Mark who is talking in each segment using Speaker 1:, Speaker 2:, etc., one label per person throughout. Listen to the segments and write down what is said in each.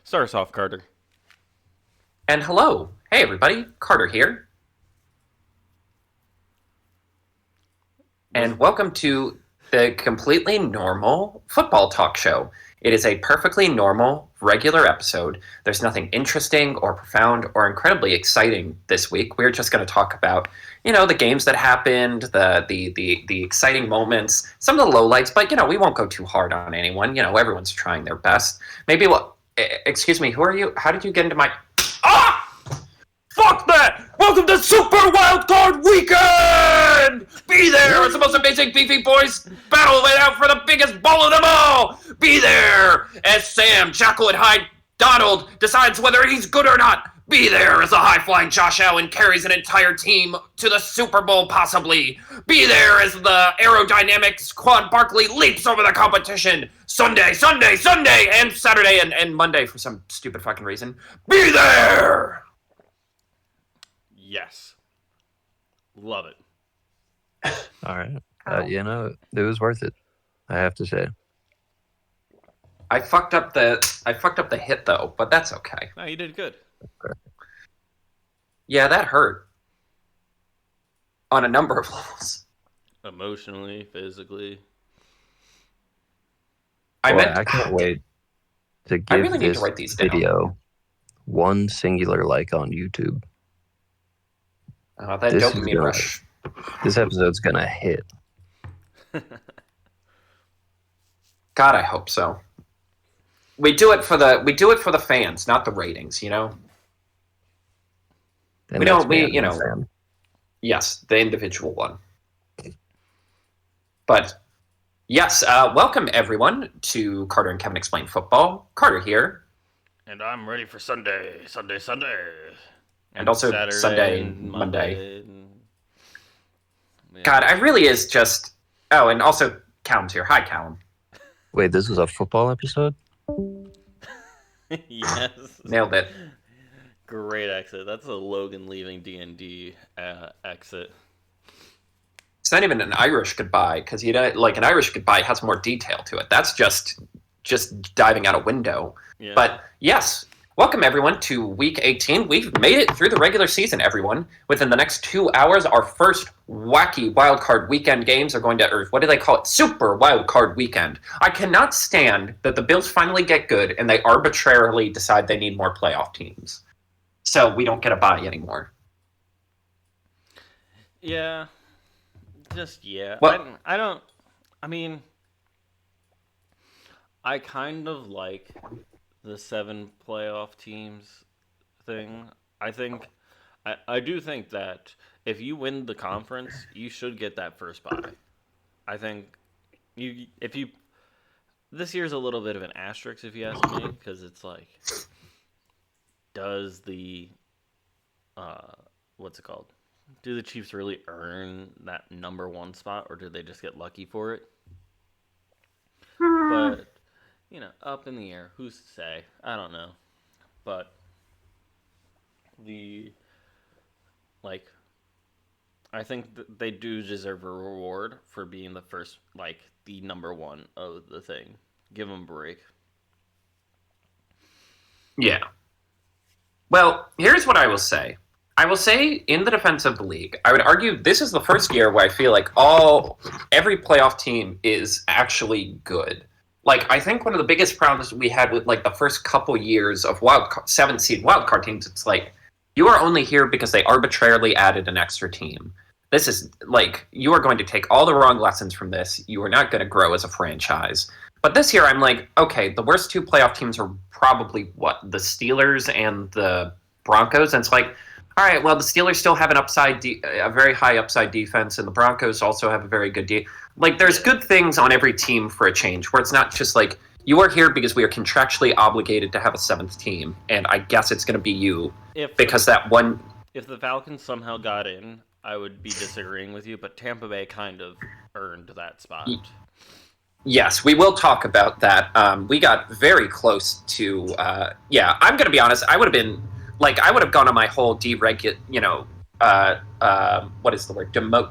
Speaker 1: Start us off, Carter.
Speaker 2: And hello. Hey, everybody. Carter here. And welcome to the completely normal football talk show. It is a perfectly normal, regular episode. There's nothing interesting or profound or incredibly exciting this week. We're just going to talk about, the games that happened, the exciting moments, some of the lowlights, but, we won't go too hard on anyone. Everyone's trying their best. Maybe excuse me, who are you? How did you get into my... Ah! Fuck that! Welcome to Super Wildcard Weekend! Be there as the most amazing beefy boys battle it out for the biggest ball of them all! Be there as Sam, Jekyll, and Hyde Donald decides whether he's good or not! Be there as the high-flying Josh Allen carries an entire team to the Super Bowl, possibly! Be there as the aerodynamic Quad Barkley leaps over the competition! Sunday, and Saturday and Monday for some stupid fucking reason. Be there!
Speaker 1: Yes. Love it.
Speaker 3: All right. It was worth it, I have to say.
Speaker 2: I fucked up the hit though, but that's okay.
Speaker 1: No, you did good.
Speaker 2: Yeah, that hurt. On a number of levels.
Speaker 1: Emotionally, physically.
Speaker 3: I can't wait to give
Speaker 2: really need
Speaker 3: this
Speaker 2: to write these
Speaker 3: video one singular like on YouTube.
Speaker 2: That
Speaker 3: This is
Speaker 2: dopamine rush.
Speaker 3: This episode's gonna hit.
Speaker 2: God, I hope so. We do it for the fans, not the ratings,
Speaker 3: And
Speaker 2: We don't- we,
Speaker 3: me, I'm a fan.
Speaker 2: Yes, the individual one. But yes, welcome everyone to Carter and Kevin Explain Football. Carter here.
Speaker 1: And I'm ready for Sunday.
Speaker 2: And also
Speaker 1: Saturday
Speaker 2: Sunday
Speaker 1: and
Speaker 2: Monday.
Speaker 1: Yeah.
Speaker 2: God, I really is just... Oh, and also Callum's here. Hi, Callum.
Speaker 3: Wait, this is a football episode?
Speaker 1: Yes.
Speaker 2: Nailed it.
Speaker 1: Great exit. That's a Logan leaving D&D exit.
Speaker 2: It's not even an Irish goodbye, because an Irish goodbye has more detail to it. That's just diving out a window.
Speaker 1: Yeah.
Speaker 2: But yes, welcome everyone to Week 18. We've made it through the regular season, everyone. Within the next 2 hours, our first wacky wildcard weekend games are going to, or what do they call it? Super wildcard weekend. I cannot stand that the Bills finally get good and they arbitrarily decide they need more playoff teams. So we don't get a bye anymore.
Speaker 1: Yeah. Just, yeah.
Speaker 2: What?
Speaker 1: I kind of like the 7 playoff teams thing. I do think that if you win the conference, you should get that first bye. I think this year's a little bit of an asterisk if you ask me, because it's like, does the what's it called? Do the Chiefs really earn that number 1 spot, or did they just get lucky for it? But up in the air. Who's to say? I don't know. But I think they do deserve a reward for being the first, the number 1 of the thing. Give them a break.
Speaker 2: Yeah. Well, here's what I will say. I will say, in the defense of the league, I would argue this is the first year where I feel like every playoff team is actually good. I think one of the biggest problems we had with, the first couple years of 7-seed wildcard teams, it's you are only here because they arbitrarily added an extra team. This is, you are going to take all the wrong lessons from this. You are not going to grow as a franchise. But this year, I'm okay, the worst 2 playoff teams are probably, the Steelers and the Broncos, and it's all right, well, the Steelers still have a very high upside defense, and the Broncos also have a very good there's good things on every team for a change, where it's not just you are here because we are contractually obligated to have a 7th team, and I guess it's going to be you. If
Speaker 1: the Falcons somehow got in, I would be disagreeing with you, but Tampa Bay kind of earned that spot.
Speaker 2: Yes, we will talk about that. We got very close to, I'm going to be honest, I would have been... I would have gone on my whole demote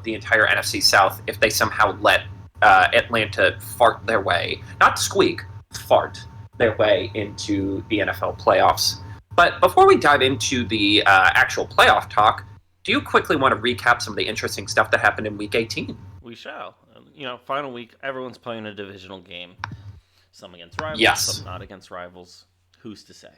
Speaker 2: the entire NFC South if they somehow let Atlanta fart their way. Not squeak, fart their way into the NFL playoffs. But before we dive into the actual playoff talk, do you quickly want to recap some of the interesting stuff that happened in Week 18?
Speaker 1: We shall. Final week, everyone's playing a divisional game. Some against rivals,
Speaker 2: Yes.
Speaker 1: some not against rivals. Who's to say?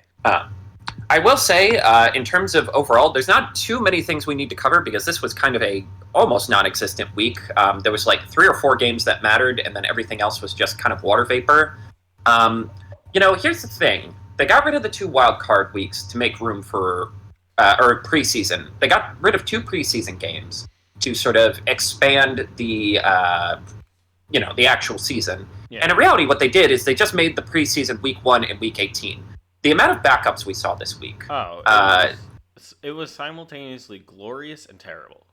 Speaker 2: I will say, in terms of overall, there's not too many things we need to cover because this was kind of a almost non-existent week. There was like 3 or 4 games that mattered, and then everything else was just kind of water vapor. Here's the thing. They got rid of the 2 wild card weeks to make room for or preseason. They got rid of 2 preseason games to sort of expand the the actual season.
Speaker 1: Yeah.
Speaker 2: And in reality, what they did is they just made the preseason Week 1 and Week 18. The amount of backups we saw this week.
Speaker 1: Oh, it was simultaneously glorious and terrible.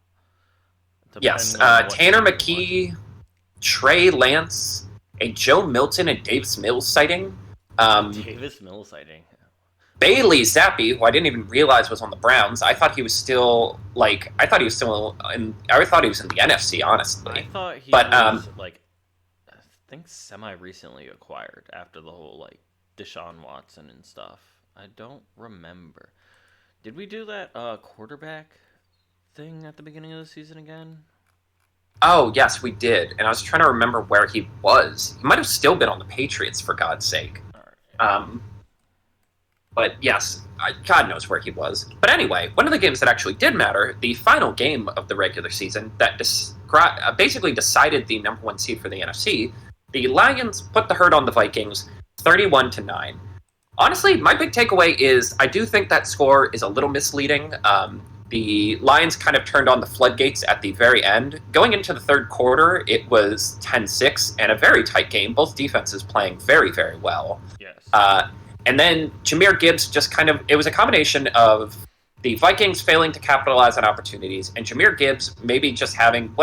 Speaker 2: Yes,
Speaker 1: Depending on what
Speaker 2: Tanner
Speaker 1: team you
Speaker 2: McKee, Trey Lance, a Joe Milton and Davis Mills sighting.
Speaker 1: watch. Davis Mills sighting.
Speaker 2: Bailey Zappi, who I didn't even realize was on the Browns. I thought he was still in the NFC, honestly.
Speaker 1: I thought he
Speaker 2: But,
Speaker 1: was I think semi-recently acquired after the whole Deshaun Watson and stuff. I don't remember. Did we do that quarterback thing at the beginning of the season again?
Speaker 2: Oh, yes, we did. And I was trying to remember where he was. He might have still been on the Patriots, for God's sake.
Speaker 1: All right.
Speaker 2: But yes, God knows where he was. But anyway, one of the games that actually did matter, the final game of the regular season that basically decided the number 1 seed for the NFC, the Lions put the hurt on the Vikings 31-9. Honestly, my big takeaway is I do think that score is a little misleading. The Lions kind of turned on the floodgates at the very end. Going into the third quarter, it was 10-6 and a very tight game. Both defenses playing very, very well.
Speaker 1: Yes.
Speaker 2: And then Jahmyr Gibbs it was a combination of the Vikings failing to capitalize on opportunities and Jahmyr Gibbs maybe just having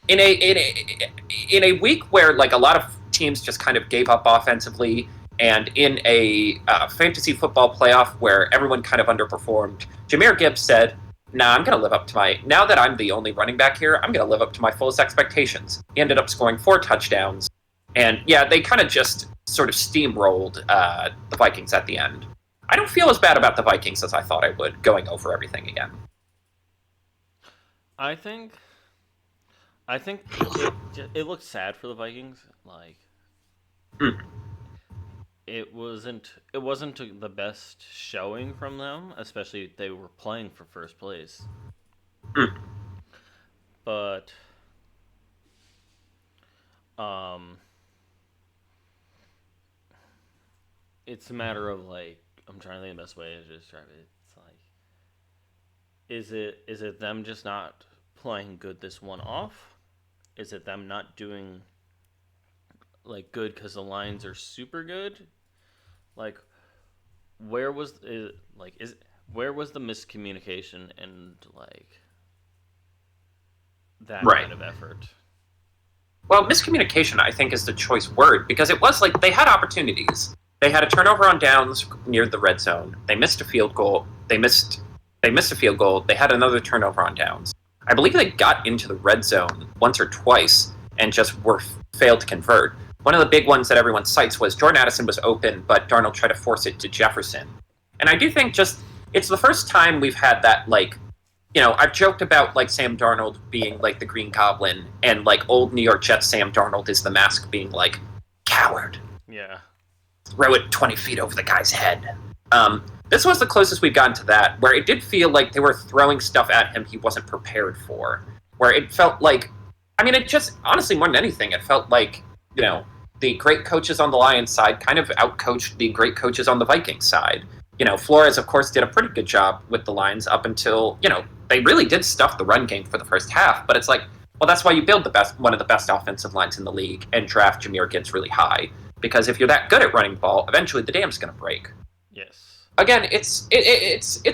Speaker 2: in a week where a lot of teams just kind of gave up offensively, and in a fantasy football playoff where everyone kind of underperformed, Jahmyr Gibbs said, I'm going to live up to now that I'm the only running back here, I'm going to live up to my fullest expectations. He ended up scoring 4 touchdowns. And yeah, they kind of just sort of steamrolled the Vikings at the end. I don't feel as bad about the Vikings as I thought I would, going over everything again.
Speaker 1: I think it looked sad for the Vikings. It wasn't the best showing from them, especially if they were playing for first place. But it's a matter of I'm trying to think of the best way to describe it. It's is it them just not playing good this one off? Is it them not doing good because the Lions are super good? Where was the miscommunication and that
Speaker 2: Right.
Speaker 1: kind of effort?
Speaker 2: Well, miscommunication, I think, is the choice word, because it was they had opportunities. They had a turnover on downs near the red zone. They missed a field goal. They missed a field goal. They had another turnover on downs. I believe they got into the red zone once or twice and just failed to convert. One of the big ones that everyone cites was Jordan Addison was open, but Darnold tried to force it to Jefferson. And I do think it's the first time we've had that, I've joked about, Sam Darnold being, the Green Goblin, and, old New York Jets Sam Darnold is the mask being, coward.
Speaker 1: Yeah.
Speaker 2: Throw it 20 feet over the guy's head. This was the closest we've gotten to that, where it did feel like they were throwing stuff at him he wasn't prepared for. Where it felt it just, honestly, more than anything, it felt the great coaches on the Lions side kind of outcoached the great coaches on the Vikings side. Flores, of course, did a pretty good job with the Lions up until, they really did stuff the run game for the first half, but it's that's why you build one of the best offensive lines in the league and draft Jahmyr Gibbs really high. Because if you're that good at running the ball, eventually the dam's going to break.
Speaker 1: Yes.
Speaker 2: Again, it's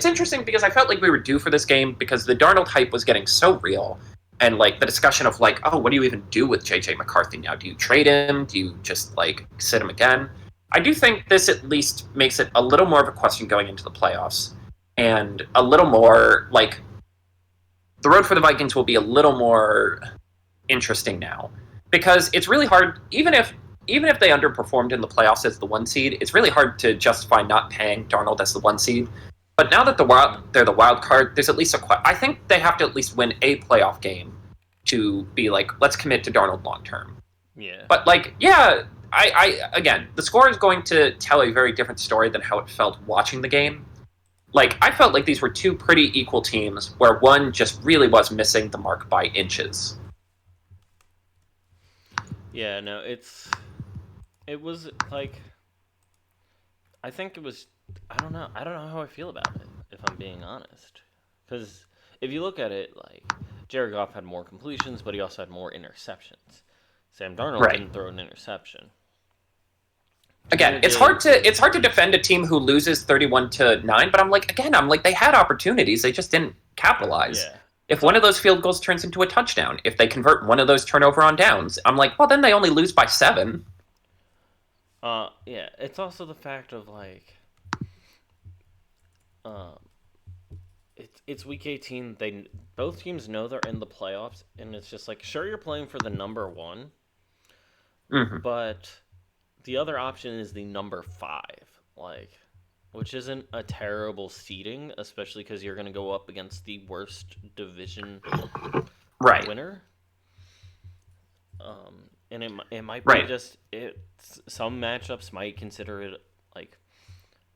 Speaker 2: interesting because I felt like we were due for this game because the Darnold hype was getting so real. And, the discussion of, oh, what do you even do with J.J. McCarthy now? Do you trade him? Do you just, sit him again? I do think this at least makes it a little more of a question going into the playoffs. And a little more, the road for the Vikings will be a little more interesting now. Because it's really hard, even if even if they underperformed in the playoffs as the 1 seed, it's really hard to justify not paying Darnold as the 1 seed. But now that they're the wild card, there's at least I think they have to at least win a playoff game to be like, let's commit to Darnold long term.
Speaker 1: Yeah.
Speaker 2: But like, yeah, I again, the score is going to tell a very different story than how it felt watching the game. Like, I felt like these were two pretty equal teams where one just really was missing the mark by inches.
Speaker 1: Yeah, no, it was like, I think it was, I don't know how I feel about it, if I'm being honest. Because if you look at it, like, Jared Goff had more completions, but he also had more interceptions. Sam Darnold didn't throw an interception.
Speaker 2: Again, it's hard to defend a team who loses 31-9, but I'm like they had opportunities, they just didn't capitalize.
Speaker 1: Yeah.
Speaker 2: If one of those field goals turns into a touchdown, if they convert one of those turnover on downs, I'm like, well, then they only lose by 7.
Speaker 1: Yeah, it's also the fact of like, it's week 18. Both teams know they're in the playoffs, and it's just like, sure, you're playing for the number 1, but the other option is the number 5, like, which isn't a terrible seeding, especially because you're going to go up against the worst division winner. And it might be just some matchups might consider it like,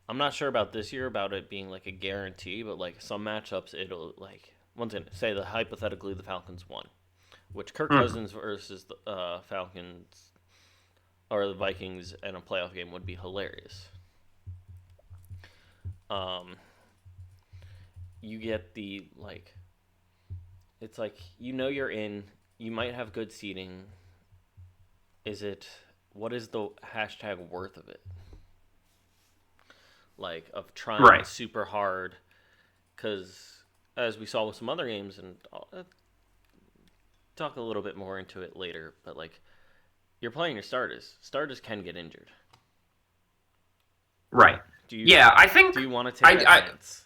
Speaker 1: I'm not sure about this year about it being like a guarantee, but like some matchups it'll like, once again, say that hypothetically the Falcons won, which Kirk Cousins versus the Falcons or the Vikings in a playoff game would be hilarious. You get the like, it's like, you're in, you might have good seating. What is the hashtag worth of it? Like, of trying super hard, because as we saw with some other games, and I'll talk a little bit more into it later, but like, you're playing your starters. Starters can get injured.
Speaker 2: Right.
Speaker 1: Do you want to take that chance?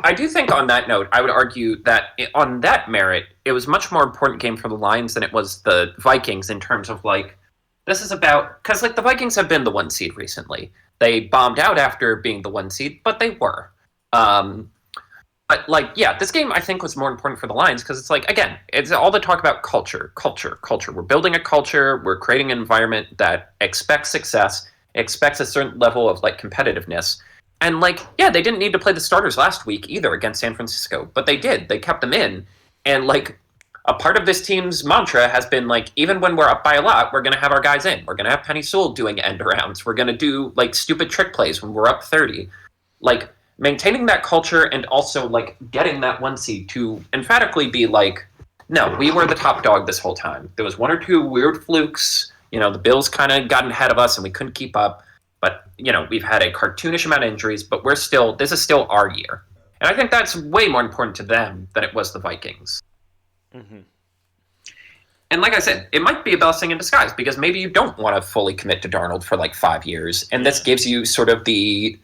Speaker 2: I do think on that note, I would argue that on that merit, it was much more important game for the Lions than it was the Vikings in terms of like, this is about, because like the Vikings have been the 1 seed recently. They bombed out after being the 1 seed, but they were. But like, yeah, this game I think was more important for the Lions because it's like, again, it's all the talk about culture. We're building a culture. We're creating an environment that expects success, expects a certain level of like competitiveness. And like, yeah, they didn't need to play the starters last week either against San Francisco, but they did. They kept them in. And like, a part of this team's mantra has been like, even when we're up by a lot, we're going to have our guys in. We're going to have Penny Sewell doing end arounds. We're going to do like stupid trick plays when we're up 30. Like, maintaining that culture and also like getting that 1 seed to emphatically be like, no, we were the top dog this whole time. There was 1 or 2 weird flukes. The Bills kind of got ahead of us and we couldn't keep up. But, we've had a cartoonish amount of injuries, but this is still our year. And I think that's way more important to them than it was the Vikings.
Speaker 1: Mm-hmm.
Speaker 2: And like I said, it might be a blessing in disguise because maybe you don't want to fully commit to Darnold for like 5 years. And this gives you sort of the,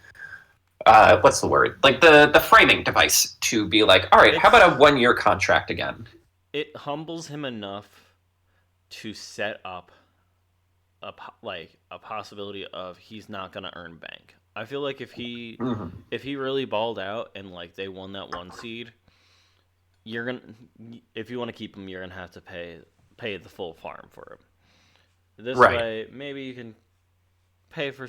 Speaker 2: what's the word? Like the framing device to be like, all right, how about a 1-year contract again?
Speaker 1: It humbles him enough to set up a possibility of he's not going to earn bank. I feel like if he really balled out and like they won that 1 seed, if you want to keep him, you're gonna have to pay the full farm for him. This way, maybe you can pay for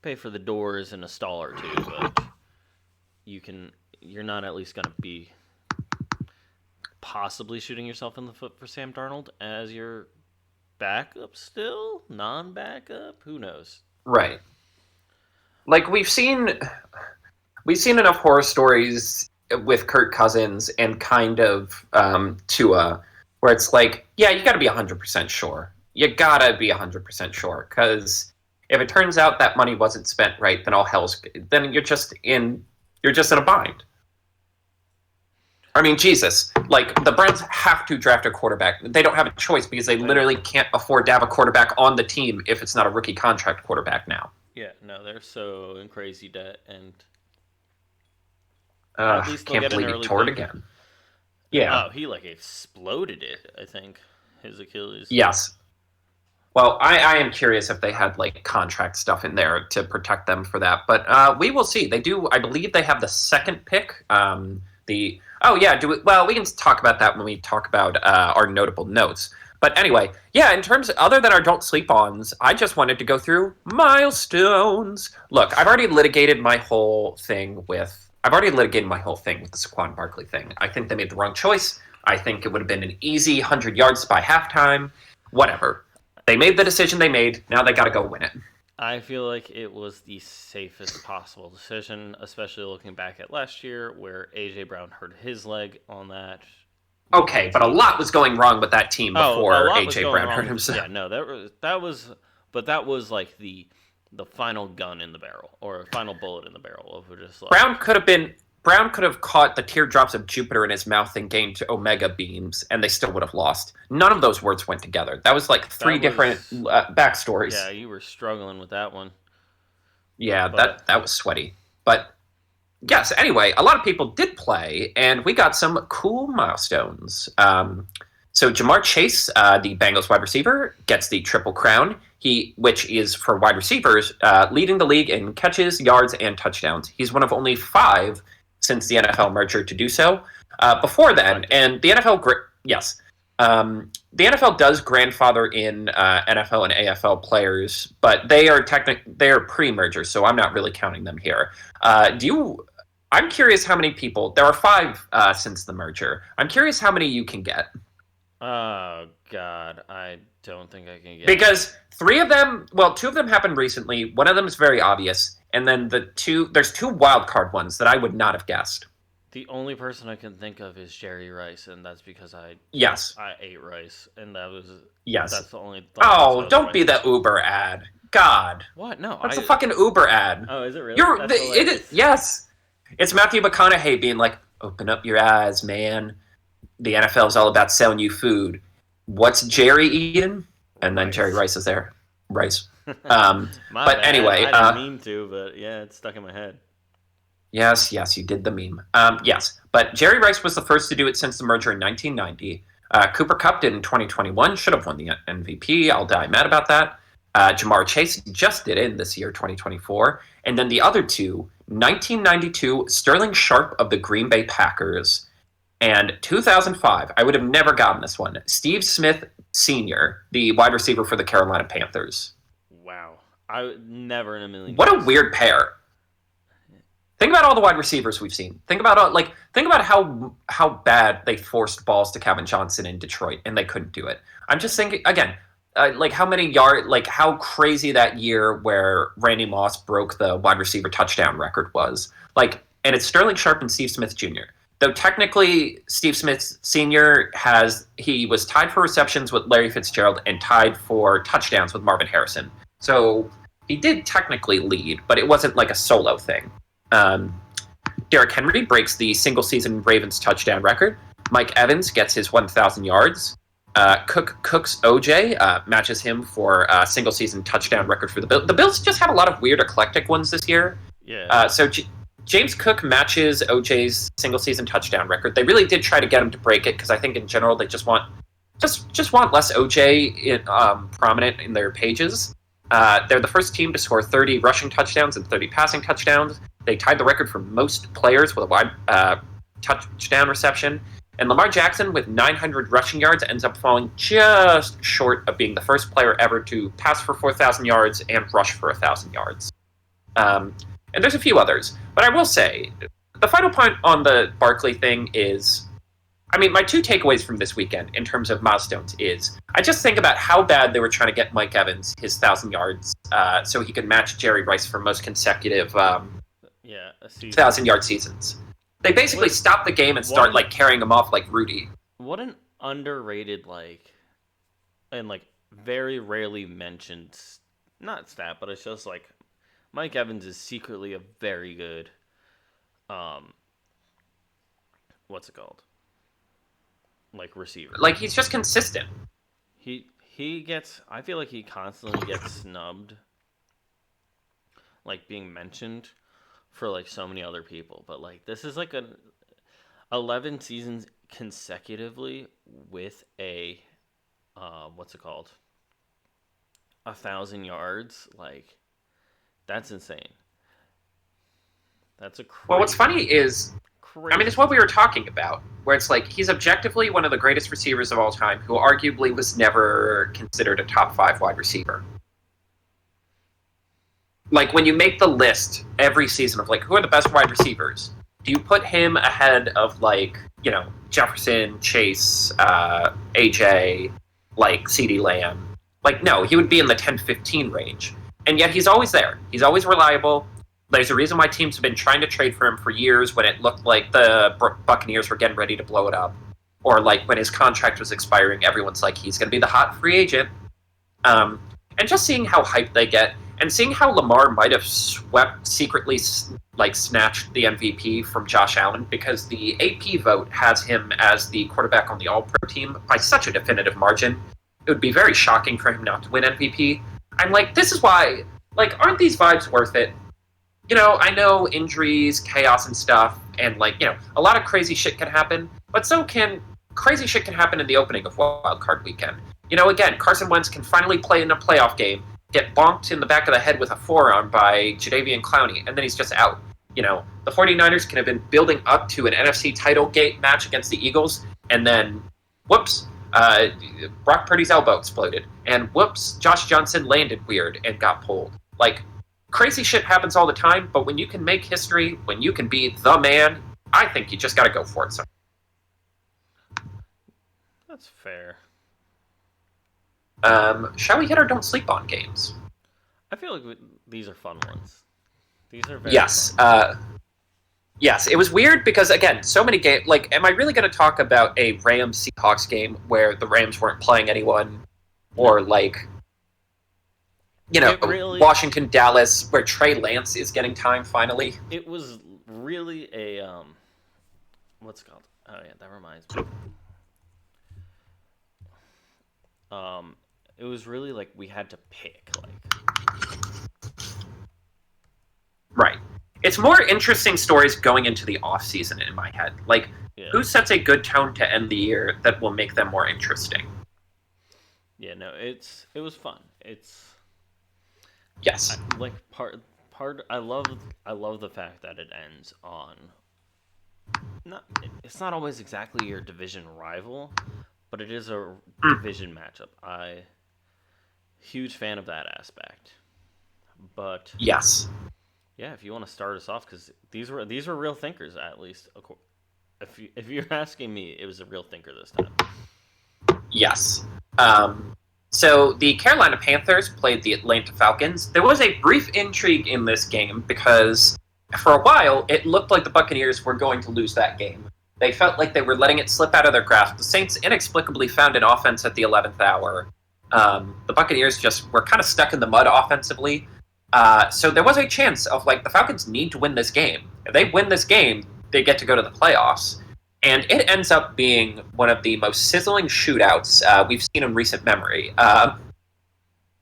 Speaker 1: pay for the doors and a stall or 2, but you're not at least gonna be possibly shooting yourself in the foot for Sam Darnold as your backup still, non-backup, who knows?
Speaker 2: Right. Like we've seen enough horror stories with Kirk Cousins and kind of Tua, where it's like, yeah, you got to be 100% sure. You got to be 100% sure, because if it turns out that money wasn't spent right, then you're just in a bind. I mean, Jesus, like the Browns have to draft a quarterback. They don't have a choice because they literally can't afford to have a quarterback on the team if it's not a rookie contract quarterback now.
Speaker 1: Yeah, no, they're so in crazy debt, and
Speaker 2: at least can't believe he tore it again. Yeah.
Speaker 1: Oh, he like exploded it, I think, his Achilles.
Speaker 2: Yes. Well, I am curious if they had like contract stuff in there to protect them for that, but we will see. They do, I believe, they have the second pick. The oh yeah, well, we can talk about that when we talk about our notable notes. But anyway, yeah, in terms other than our don't sleep ons, I just wanted to go through milestones. Look, I've already litigated my whole thing with the Saquon Barkley thing. I think they made the wrong choice. I think it would have been an easy 100 yards by halftime. Whatever. They made the decision they made. Now they got to go win it.
Speaker 1: I feel like it was the safest possible decision, especially looking back at last year where AJ Brown hurt his leg on that.
Speaker 2: Okay, but a lot was going wrong with that team before AJ Brown hurt
Speaker 1: with,
Speaker 2: himself.
Speaker 1: yeah, no, that was like the final gun in the barrel or a final bullet in the barrel of just like
Speaker 2: Brown could have caught the teardrops of Jupiter in his mouth and gained omega beams, and they still would have lost. None of those words went together. That was like three different backstories.
Speaker 1: Yeah, you were struggling with that one.
Speaker 2: Yeah, that was sweaty. But yes, anyway, a lot of people did play, and we got some cool milestones. So Jamar Chase, the Bengals wide receiver, gets the Triple Crown, which is for wide receivers, leading the league in catches, yards, and touchdowns. He's one of only 5 since the NFL merger to do so. Before then, and the NFL, yes, the NFL does grandfather in NFL and AFL players, but they are pre-merger, so I'm not really counting them here. I'm curious how many people. There are 5 since the merger. I'm curious how many you can get.
Speaker 1: Oh God, I don't think I can get.
Speaker 2: Because 3 of them, 2 of them happened recently. One of them is very obvious, and then there's 2 wild card ones that I would not have guessed.
Speaker 1: The only person I can think of is Jerry Rice, and that's because I ate rice, and that's the only.
Speaker 2: Oh, don't be the Uber ad. God.
Speaker 1: What? No,
Speaker 2: that's a fucking Uber ad.
Speaker 1: Oh, is it really?
Speaker 2: Yes. It's Matthew McConaughey being like, "Open up your eyes, man. The NFL is all about selling you food. What's Jerry eating?" And then Jerry Rice is there. Rice. But anyway,
Speaker 1: I didn't mean to, but yeah, it's stuck in my head.
Speaker 2: Yes, you did the meme. Yes, but Jerry Rice was the first to do it since the merger in 1990. Cooper Kupp did in 2021, should have won the MVP. I'll die mad about that. Jamar Chase just did it in this year, 2024. And then the other 2, 1992, Sterling Sharp of the Green Bay Packers, and 2005, I would have never gotten this one, Steve Smith Sr., the wide receiver for the Carolina Panthers.
Speaker 1: Wow. I never in a million
Speaker 2: What a weird pair. Think about all the wide receivers we've seen. Think about how bad they forced balls to Calvin Johnson in Detroit, and they couldn't do it. I'm just thinking again, how crazy that year where Randy Moss broke the wide receiver touchdown record was. And it's Sterling Sharp and Steve Smith Jr. Though technically Steve Smith Sr. was tied for receptions with Larry Fitzgerald and tied for touchdowns with Marvin Harrison. So he did technically lead, but it wasn't like a solo thing. Derrick Henry breaks the single-season Ravens touchdown record. Mike Evans gets his 1,000 yards. Cook's OJ matches him for a single-season touchdown record for the Bills. The Bills just have a lot of weird eclectic ones this year.
Speaker 1: Yeah.
Speaker 2: James Cook matches OJ's single-season touchdown record. They really did try to get him to break it because I think in general they just want less OJ prominent in their pages. They're the first team to score 30 rushing touchdowns and 30 passing touchdowns. They tied the record for most players with a wide touchdown reception. And Lamar Jackson, with 900 rushing yards, ends up falling just short of being the first player ever to pass for 4,000 yards and rush for 1,000 yards. And there's a few others. But I will say, the final point on the Barkley thing is, my 2 takeaways from this weekend in terms of milestones is, I just think about how bad they were trying to get Mike Evans his 1,000 yards so he could match Jerry Rice for most consecutive 1,000-yard seasons. They basically stop the game and start carrying him off like Rudy.
Speaker 1: What an underrated and very rarely mentioned, not stat, but it's just Mike Evans is secretly a very good what's it called? Receiver.
Speaker 2: He's just consistent.
Speaker 1: He gets, I feel like he constantly gets snubbed being mentioned for so many other people, but this is an 11 seasons consecutively with a what's it called, 1,000 yards, like that's insane. That's a
Speaker 2: Well, what's
Speaker 1: crazy,
Speaker 2: funny is, I mean, it's
Speaker 1: crazy.
Speaker 2: what we were talking about, where it's like he's objectively one of the greatest receivers of all time, who arguably was never considered a top 5 wide receiver. Like, when you make the list every season of, like, who are the best wide receivers, do you put him ahead of, like, Jefferson, Chase, AJ, like, CeeDee Lamb? Like, no, he would be in the 10-15 range. And yet he's always there. He's always reliable. There's a reason why teams have been trying to trade for him for years when it looked like the Buccaneers were getting ready to blow it up. Or, like, when his contract was expiring, everyone's like, he's going to be the hot free agent. And just seeing how hyped they get, and seeing how Lamar might have secretly snatched the MVP from Josh Allen, because the AP vote has him as the quarterback on the All-Pro team by such a definitive margin. It would be very shocking for him not to win MVP. I'm like, this is why, like, aren't these vibes worth it? I know injuries, chaos and stuff, and, like, a lot of crazy shit can happen, but crazy shit can happen in the opening of Wild Card Weekend. Again, Carson Wentz can finally play in a playoff game, get bonked in the back of the head with a forearm by Jadeveon Clowney, and then he's just out. The 49ers can have been building up to an NFC title gate match against the Eagles, and then, whoops, Brock Purdy's elbow exploded, and whoops, Josh Johnson landed weird and got pulled. Like, crazy shit happens all the time, but when you can make history, when you can be the man, I think you just gotta go for it. So.
Speaker 1: That's fair.
Speaker 2: Shall we hit our don't sleep on games?
Speaker 1: I feel like these are fun ones. These are very
Speaker 2: Yes.
Speaker 1: fun.
Speaker 2: Yes, it was weird because, again, so many games. Like, am I really going to talk about a Rams-Seahawks game where the Rams weren't playing anyone? Or, like,
Speaker 1: really,
Speaker 2: Washington-Dallas, where Trey Lance is getting time finally?
Speaker 1: It was really a, what's it called? Oh, yeah, that reminds me. It was really like we had to pick, like.
Speaker 2: Right. It's more interesting stories going into the off-season in my head. Like, who sets a good tone to end the year that will make them more interesting?
Speaker 1: Yeah, no, it was fun.
Speaker 2: Yes.
Speaker 1: I love the fact that it ends on. It's not always exactly your division rival, but it is a division matchup. Huge fan of that aspect. But
Speaker 2: yes.
Speaker 1: Yeah, if you want to start us off, because these were real thinkers, at least. If you're asking me, it was a real thinker this time.
Speaker 2: Yes. So the Carolina Panthers played the Atlanta Falcons. There was a brief intrigue in this game because for a while it looked like the Buccaneers were going to lose that game. They felt like they were letting it slip out of their grasp. The Saints inexplicably found an offense at the 11th hour. The Buccaneers just were kind of stuck in the mud offensively. So there was a chance of, like, the Falcons need to win this game. If they win this game, they get to go to the playoffs. And it ends up being one of the most sizzling shootouts we've seen in recent memory.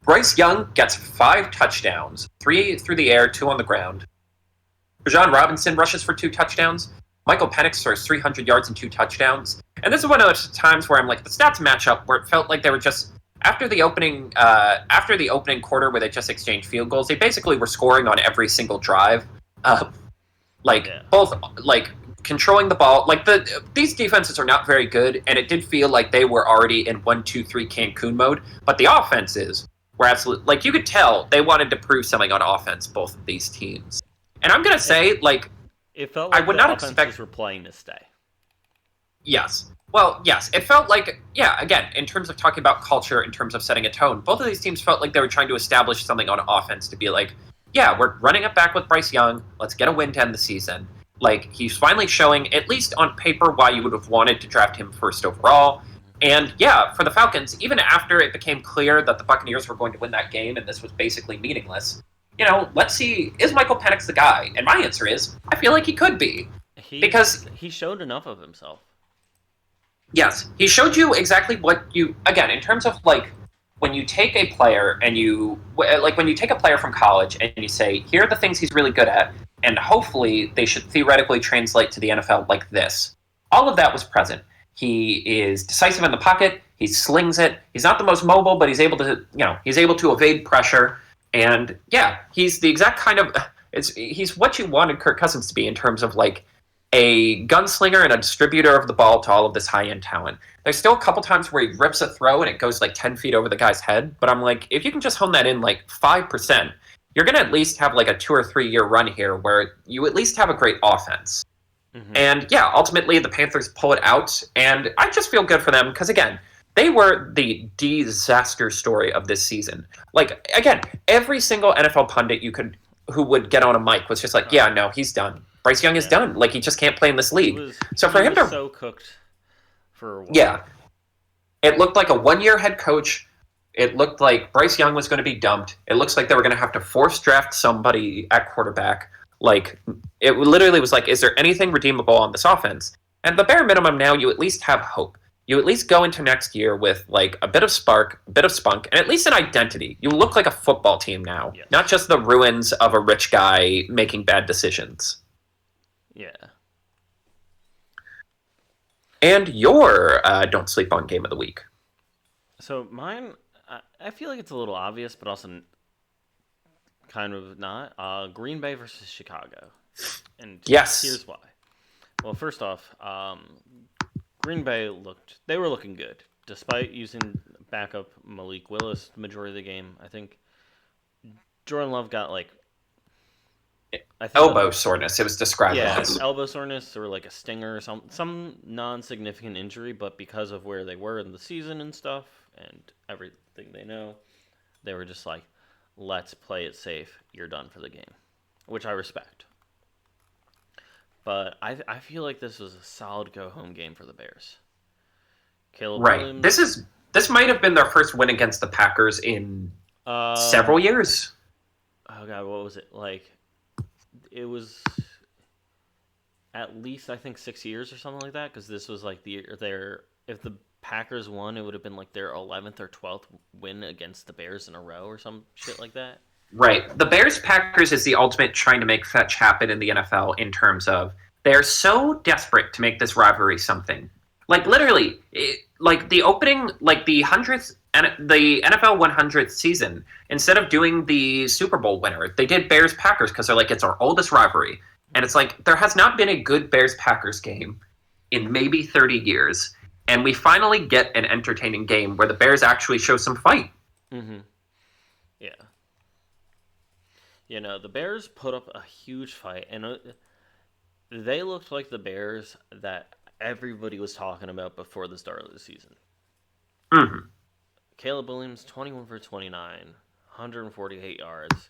Speaker 2: Bryce Young gets 5 touchdowns, 3 through the air, 2 on the ground. Bijan Robinson rushes for 2 touchdowns. Michael Penix throws 300 yards and 2 touchdowns. And this is one of those times where I'm like, the stats match up where it felt like they were just... After the opening quarter where they just exchanged field goals, they basically were scoring on every single drive. Both, like, controlling the ball. Like, these defenses are not very good, and it did feel like they were already in 1-2-3 Cancun mode. But the offenses were absolutely... Like, you could tell they wanted to prove something on offense, both of these teams. And I'm going to say, like...
Speaker 1: It felt like
Speaker 2: I would
Speaker 1: the
Speaker 2: not
Speaker 1: offenses
Speaker 2: expect...
Speaker 1: were playing to stay.
Speaker 2: Yes. Well, yes, it felt like, again, in terms of talking about culture, in terms of setting a tone, both of these teams felt like they were trying to establish something on offense to be like, yeah, we're running it back with Bryce Young, let's get a win to end the season. Like, he's finally showing, at least on paper, why you would have wanted to draft him first overall. And, yeah, for the Falcons, even after it became clear that the Buccaneers were going to win that game and this was basically meaningless, let's see, is Michael Penix the guy? And my answer is, I feel like he could be. Because
Speaker 1: he showed enough of himself.
Speaker 2: Yes, he showed you exactly what you... Again, in terms of, like, when you take a player and you... Like, when you take a player from college and you say, here are the things he's really good at, and hopefully they should theoretically translate to the NFL like this. All of that was present. He is decisive in the pocket. He slings it. He's not the most mobile, but he's able to evade pressure. And yeah, he's the exact kind of he's what you wanted Kirk Cousins to be in terms of like a gunslinger and a distributor of the ball to all of this high-end talent. There's still a couple times where he rips a throw and it goes like 10 feet over the guy's head, but I'm like, if you can just hone that in like 5%, you're going to at least have like a 2 or 3 year run here where you at least have a great offense. Mm-hmm. And yeah, ultimately the Panthers pull it out, and I just feel good for them because, again, they were the disaster story of this season. Like, again, every single NFL pundit who would get on a mic was just like, yeah, no, he's done. Bryce Young is done. Like, he just can't play in this league.
Speaker 1: He
Speaker 2: him to
Speaker 1: so cooked for a while.
Speaker 2: Yeah. It looked like a 1-year head coach. It looked like Bryce Young was going to be dumped. It looks like they were going to have to force draft somebody at quarterback. Like, it literally was like, is there anything redeemable on this offense? And the bare minimum now, you at least have hope. You at least go into next year with like a bit of spark, a bit of spunk, and at least an identity. You look like a football team now, not just the ruins of a rich guy making bad decisions.
Speaker 1: Yeah.
Speaker 2: And your Don't Sleep On game of the week.
Speaker 1: So mine, I feel like it's a little obvious, but also kind of not. Green Bay versus Chicago. And
Speaker 2: yes.
Speaker 1: Here's why. Well, first off, Green Bay they were looking good. Despite using backup Malik Willis the majority of the game, I think Jordan Love got like
Speaker 2: elbow soreness. It was described as
Speaker 1: elbow soreness or like a stinger or some non-significant injury, but because of where they were in the season and stuff and everything they know, they were just like, let's play it safe. You're done for the game, which I respect. But I feel like this was a solid go-home game for the Bears. Caleb Williams,
Speaker 2: this might have been their first win against the Packers in several years.
Speaker 1: Oh God, what was it like? It was at least, I think, 6 years or something like that, because this was like if the Packers won, it would have been like their 11th or 12th win against the Bears in a row or some shit like that.
Speaker 2: Right. The Bears-Packers is the ultimate trying to make fetch happen in the NFL in terms of they're so desperate to make this rivalry something. Like, literally, like the opening, like the 100th, the NFL 100th season, instead of doing the Super Bowl winner, they did Bears-Packers because they're like, it's our oldest rivalry. And it's like, there has not been a good Bears-Packers game in maybe 30 years. And we finally get an entertaining game where the Bears actually show some fight.
Speaker 1: Mm-hmm. Yeah. You know, the Bears put up a huge fight, and they looked like the Bears that everybody was talking about before the start of the season.
Speaker 2: Mm-hmm.
Speaker 1: Caleb Williams, 21 for 29, 148 yards.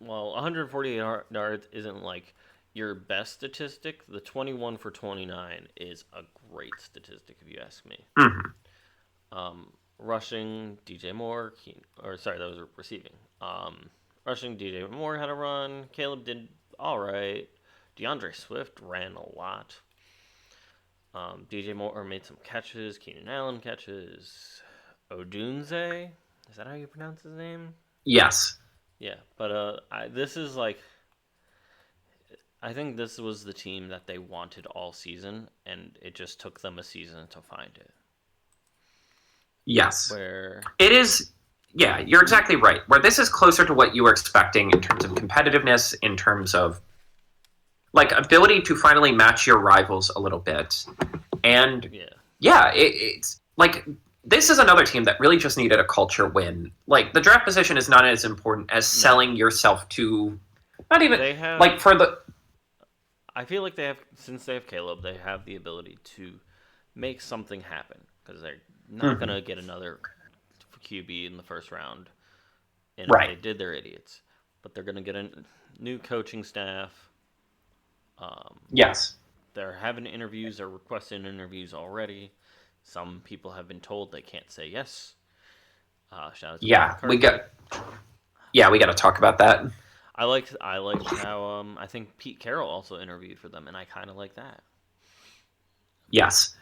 Speaker 1: Well, 148 yards isn't like your best statistic. The 21 for 29 is a great statistic, if you ask me.
Speaker 2: Mm-hmm.
Speaker 1: Rushing, DJ Moore, that was receiving. Rushing, DJ Moore had a run. Caleb did all right. DeAndre Swift ran a lot. DJ Moore made some catches. Keenan Allen catches. Odunze, is that how you pronounce his name?
Speaker 2: Yes.
Speaker 1: Yeah, but this is like, I think this was the team that they wanted all season, and it just took them a season to find it.
Speaker 2: Yes.
Speaker 1: Where
Speaker 2: it is, yeah, you're exactly right. Where this is closer to what you were expecting in terms of competitiveness, in terms of like ability to finally match your rivals a little bit. And it's like, this is another team that really just needed a culture win. Like, the draft position is not as important as selling yourself to, not even, like, for the...
Speaker 1: I feel like since they have Caleb, they have the ability to make something happen, because they're not going to get another QB in the first round. And if they did, they're idiots. But they're going to get a new coaching staff.
Speaker 2: Yes.
Speaker 1: They're having interviews or requesting interviews already. Some people have been told they can't say yes. Shout out to
Speaker 2: we got to talk about that.
Speaker 1: I liked how I think Pete Carroll also interviewed for them, and I kind of like that.
Speaker 2: Yes,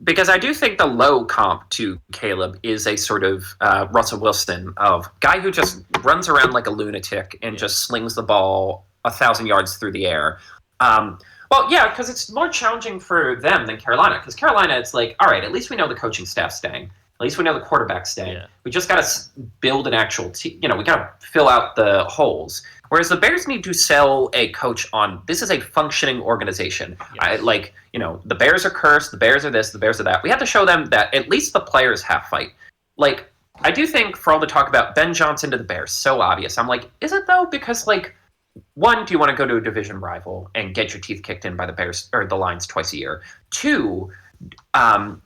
Speaker 2: because I do think the low comp to Caleb is a sort of Russell Wilson of guy who just runs around like a lunatic and just slings the ball 1,000 yards through the air. Well, yeah, because it's more challenging for them than Carolina. Because Carolina, it's like, all right, at least we know the coaching staff's staying. At least we know the quarterback's staying.
Speaker 1: Yeah.
Speaker 2: We just got to build an actual team. We got to fill out the holes. Whereas the Bears need to sell a coach on, this is a functioning organization.
Speaker 1: Yes.
Speaker 2: The Bears are cursed, the Bears are this, the Bears are that. We have to show them that at least the players have fight. Like, I do think for all the talk about Ben Johnson to the Bears, so obvious. I'm like, is it though? Because, like, one, do you want to go to a division rival and get your teeth kicked in by the Bears or the Lions twice a year? Two, do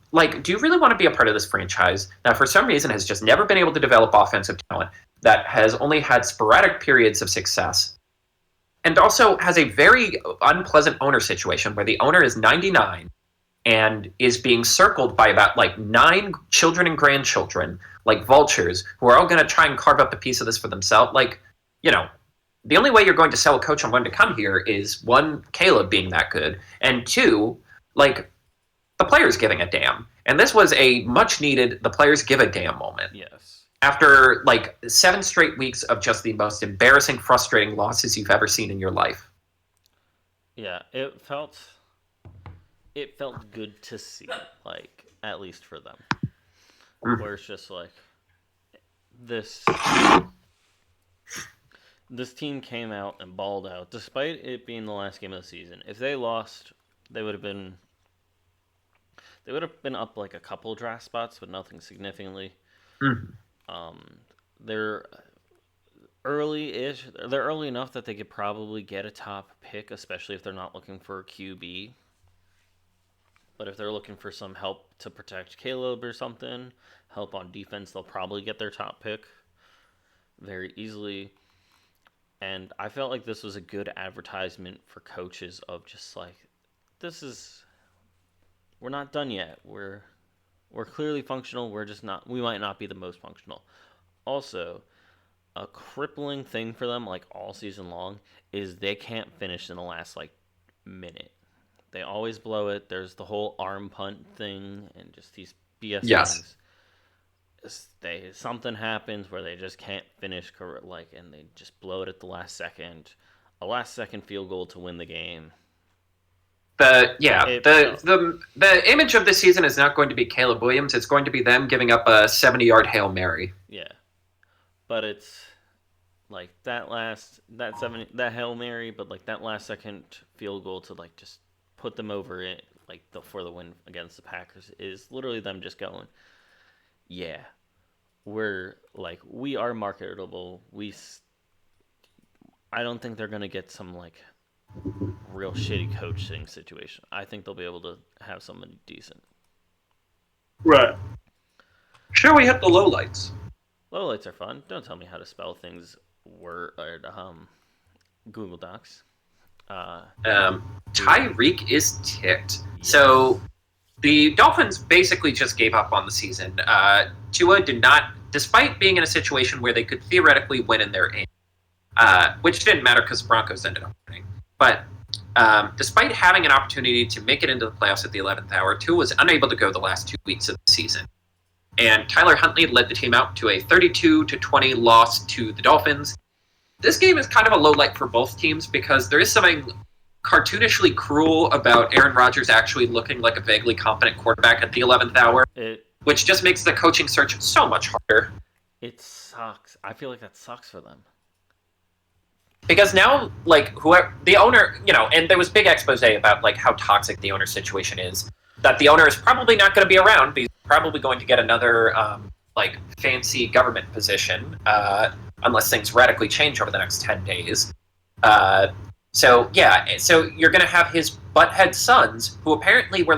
Speaker 2: you really want to be a part of this franchise that for some reason has just never been able to develop offensive talent, that has only had sporadic periods of success, and also has a very unpleasant owner situation where the owner is 99 and is being circled by about 9 children and grandchildren, like vultures, who are all going to try and carve up a piece of this for themselves? The only way you're going to sell a coach on when to come here is, one, Caleb being that good, and two, the players giving a damn. And this was a much-needed, the players give a damn moment.
Speaker 1: Yes.
Speaker 2: After, 7 straight weeks of just the most embarrassing, frustrating losses you've ever seen in your life.
Speaker 1: Yeah, it felt good to see, at least for them. Where it's just this team came out and balled out, despite it being the last game of the season. If they lost, they would have been up a couple draft spots, but nothing significantly. They're early-ish. They're early enough that they could probably get a top pick, especially if they're not looking for a QB. But if they're looking for some help to protect Caleb or something, help on defense, they'll probably get their top pick very easily. And I felt like this was a good advertisement for coaches of just we're not done yet. We're clearly functional. We might not be the most functional. Also, a crippling thing for them, all season long, is they can't finish in the last minute. They always blow it. There's the whole arm punt thing and just these BS things. Something happens where they just can't finish and they just blow it at the last second. A last second field goal to win the game.
Speaker 2: The image of this season is not going to be Caleb Williams. It's going to be them giving up a 70-yard Hail Mary.
Speaker 1: Yeah, but it's that Hail Mary, but that last second field goal to just put them over it for the win against the Packers is literally them just going, yeah, we are marketable. I don't think they're gonna get some real shitty coaching situation. I think they'll be able to have somebody decent.
Speaker 2: Right. Sure, we hit the lowlights.
Speaker 1: Lowlights are fun. Don't tell me how to spell things. Google Docs.
Speaker 2: Tyreek is ticked. Yes. So the Dolphins basically just gave up on the season. Tua did not, despite being in a situation where they could theoretically win in their aim, which didn't matter because the Broncos ended up winning. But despite having an opportunity to make it into the playoffs at the 11th hour, Tua was unable to go the last 2 weeks of the season. And Tyler Huntley led the team out to a 32-20 loss to the Dolphins. This game is kind of a low light for both teams because there is something cartoonishly cruel about Aaron Rodgers actually looking like a vaguely competent quarterback at the 11th hour, which just makes the coaching search so much harder.
Speaker 1: It sucks. I feel like that sucks for them.
Speaker 2: Because now, whoever the owner, and there was big expose about how toxic the owner situation is. That the owner is probably not going to be around because he's probably going to get another fancy government position unless things radically change over the next 10 days. So you're going to have his butthead sons who apparently were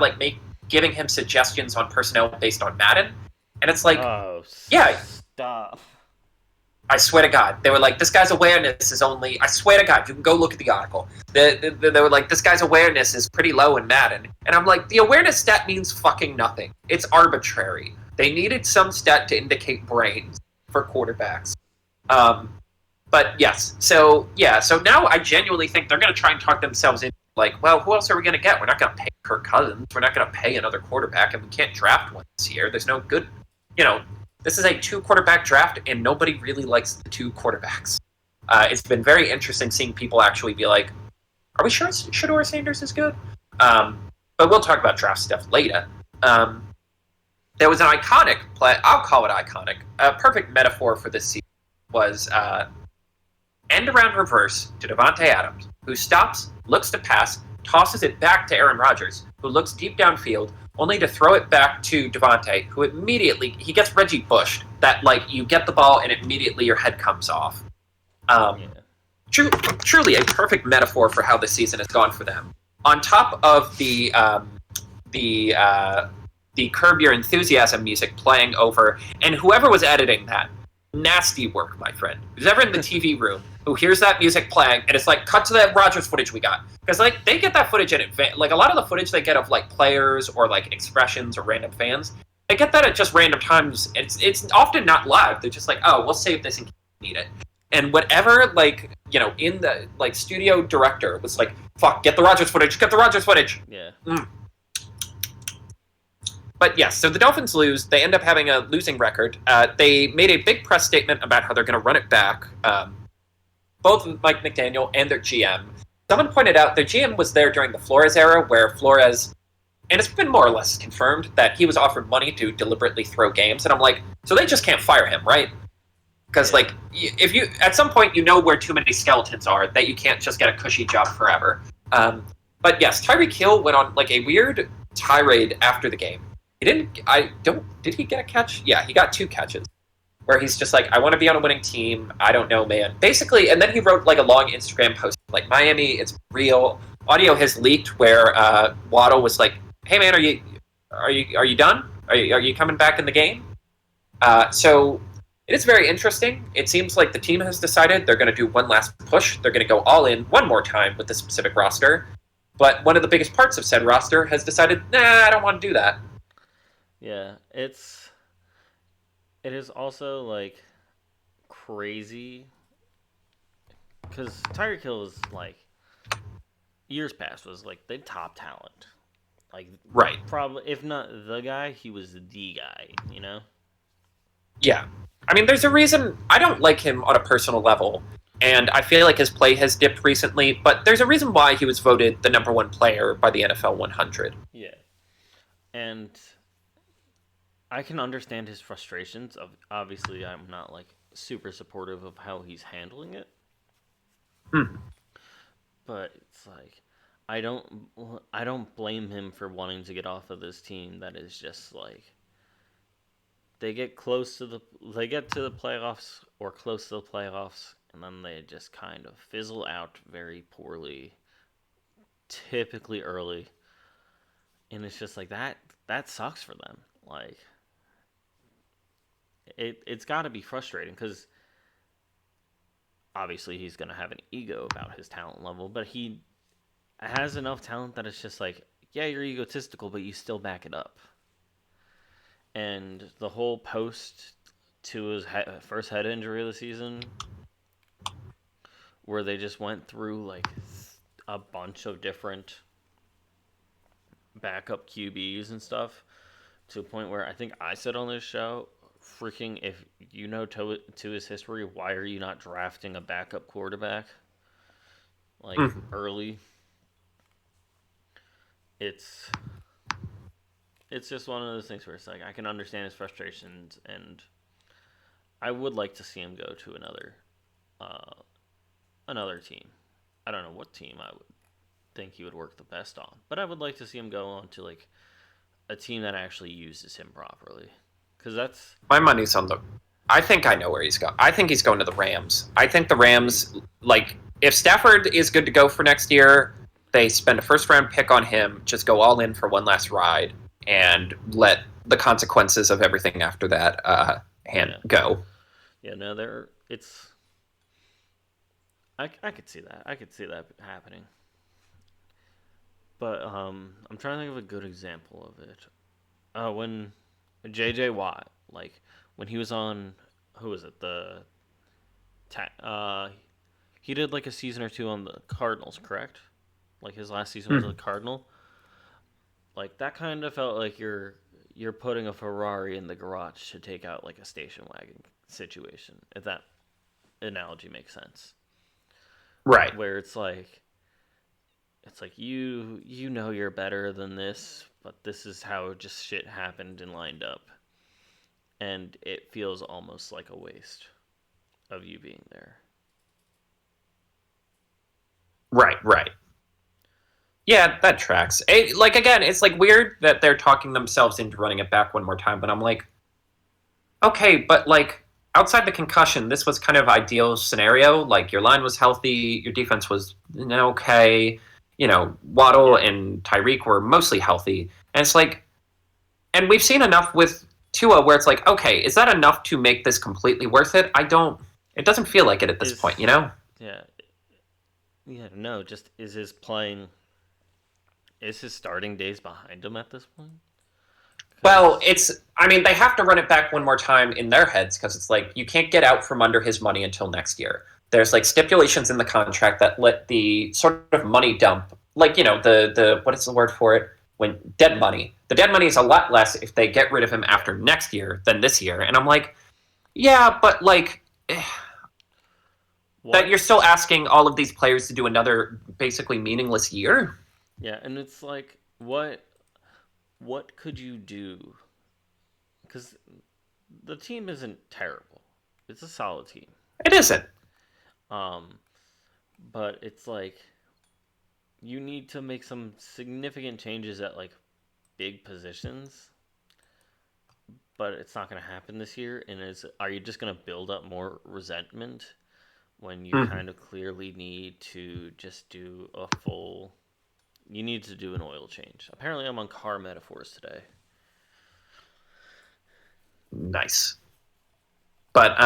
Speaker 2: giving him suggestions on personnel based on Madden, and it's
Speaker 1: stop.
Speaker 2: I swear to God. They were like, this guy's awareness is only... I swear to God, you can go look at the article. They were like, this guy's awareness is pretty low in Madden. And I'm like, the awareness stat means fucking nothing. It's arbitrary. They needed some stat to indicate brains for quarterbacks. But yes. So now I genuinely think they're going to try and talk themselves into well, who else are we going to get? We're not going to pay Kirk Cousins. We're not going to pay another quarterback, and we can't draft one this year. There's no good... This is a 2-quarterback draft, and nobody really likes the 2 quarterbacks. It's been very interesting seeing people actually be like, Are we sure Shador Sanders is good? But we'll talk about draft stuff later. There was an iconic play. I'll call it iconic. A perfect metaphor for this season was end around reverse to Devontae Adams, who stops, looks to pass, tosses it back to Aaron Rodgers, who looks deep downfield, only to throw it back to Devontae, who immediately he gets Reggie Bush. That you get the ball and immediately your head comes off. Truly a perfect metaphor for how the season has gone for them. On top of the Curb Your Enthusiasm music playing over, and whoever was editing that, nasty work, my friend. Who's ever in the TV room who hears that music playing and it's like, cut to that Rodgers footage we got. Because they get that footage in advance. A lot of the footage they get of players or expressions or random fans, they get that at just random times. It's often not live. They're just like, oh, we'll save this in case we need it. And whatever, in the, studio director was like, fuck, get the Rodgers footage.
Speaker 1: Yeah.
Speaker 2: But yes, so the Dolphins lose. They end up having a losing record. They made a big press statement about how they're going to run it back. Both Mike McDaniel and their GM. Someone pointed out their GM was there during the Flores era, where Flores, and it's been more or less confirmed that he was offered money to deliberately throw games. And I'm like, so they just can't fire him, right? Because, if you, at some point, you know where too many skeletons are, that you can't just get a cushy job forever. But yes, Tyreek Hill went on, a weird tirade after the game. Did he get a catch? Yeah, he got 2 catches. Where he's just like, I want to be on a winning team. I don't know, man. Basically, and then he wrote, a long Instagram post, Miami, it's real. Audio has leaked where Waddle was like, hey, man, are you done? Are you coming back in the game? So it is very interesting. It seems like the team has decided they're going to do one last push. They're going to go all in one more time with this specific roster. But one of the biggest parts of said roster has decided, nah, I don't want to do that.
Speaker 1: Yeah, it is also crazy because Tyreek Hill is years past was the top talent,
Speaker 2: right.
Speaker 1: Probably if not the guy, he was the guy,
Speaker 2: Yeah, I mean, there's a reason I don't like him on a personal level, and I feel like his play has dipped recently. But there's a reason why he was voted the #1 player by the NFL 100.
Speaker 1: Yeah, and I can understand his frustrations. Obviously, I'm not super supportive of how he's handling it. But it's I don't blame him for wanting to get off of this team that is just they get to the playoffs or close to the playoffs, and then they just kind of fizzle out very poorly, typically early. And it's just that sucks for them. It's got to be frustrating because obviously he's going to have an ego about his talent level, but he has enough talent that it's just yeah, you're egotistical, but you still back it up. And the whole post to his first head injury of the season, where they just went through a bunch of different backup QBs and stuff, to a point where I think I said on this show, freaking, if you know to his history, why are you not drafting a backup quarterback early? It's just one of those things where it's I can understand his frustrations, and I would like to see him go to another team. I don't know what team I would think he would work the best on, but I would like to see him go on to a team that actually uses him properly. Because that's
Speaker 2: my money's on the. I think I know where he's going. I think he's going to the Rams. I think the Rams, if Stafford is good to go for next year, they spend a first-round pick on him, just go all in for one last ride, and let the consequences of everything after that go.
Speaker 1: Yeah, no, I could see that. I could see that happening. But I'm trying to think of a good example of it. When J.J. Watt, when he was on, who was it? He did a season or 2 on the Cardinals, correct? His last season was a Cardinal. That kind of felt like you're putting a Ferrari in the garage to take out a station wagon situation, if that analogy makes sense.
Speaker 2: Right.
Speaker 1: Where it's it's like you know you're better than this, but this is how just shit happened and lined up, and it feels almost like a waste of you being there.
Speaker 2: Right. Yeah, that tracks. Like, again, it's like weird that they're talking themselves into running it back one more time, but I'm like, okay, but like outside the concussion, this was kind of ideal scenario. Like your line was healthy, your defense was okay. Waddle and Tyreek were mostly healthy, and it's like, and we've seen enough with Tua where it's like, okay, is that enough to make this completely worth it? It doesn't feel like it at this point,
Speaker 1: Yeah. No, just is his starting days behind him at this point?
Speaker 2: Well, they have to run it back one more time in their heads because it's like you can't get out from under his money until next year. There's like stipulations in the contract that let the sort of money dump, like, the what is the word for it? When dead money. The dead money is a lot less if they get rid of him after next year than this year. And I'm like, yeah, but like, that you're still asking all of these players to do another basically meaningless year?
Speaker 1: Yeah, and it's like, what could you do? Because the team isn't terrible. It's a solid team.
Speaker 2: It isn't.
Speaker 1: But it's like, you need to make some significant changes at like big positions. But it's not going to happen this year. And are you just going to build up more resentment when you kind of clearly need to just do a full... You need to do an oil change. Apparently, I'm on car metaphors today.
Speaker 2: Nice. But,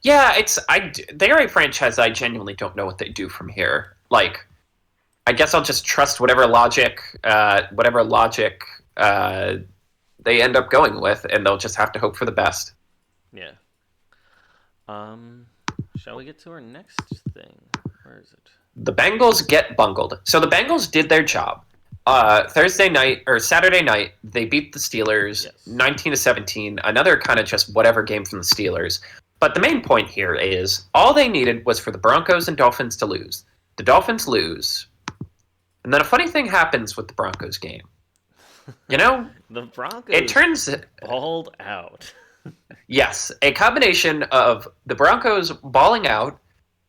Speaker 2: they're a franchise I genuinely don't know what they do from here. Like, I guess I'll just trust whatever logic they end up going with, and they'll just have to hope for the best.
Speaker 1: Yeah. Shall we get to our next thing? Where is it?
Speaker 2: The Bengals get bungled. So the Bengals did their job. Saturday night, they beat the Steelers 19-17. Another kind of just whatever game from the Steelers. But the main point here is all they needed was for the Broncos and Dolphins to lose. The Dolphins lose. And then a funny thing happens with the Broncos game.
Speaker 1: The Broncos balled out.
Speaker 2: Yes, a combination of the Broncos balling out,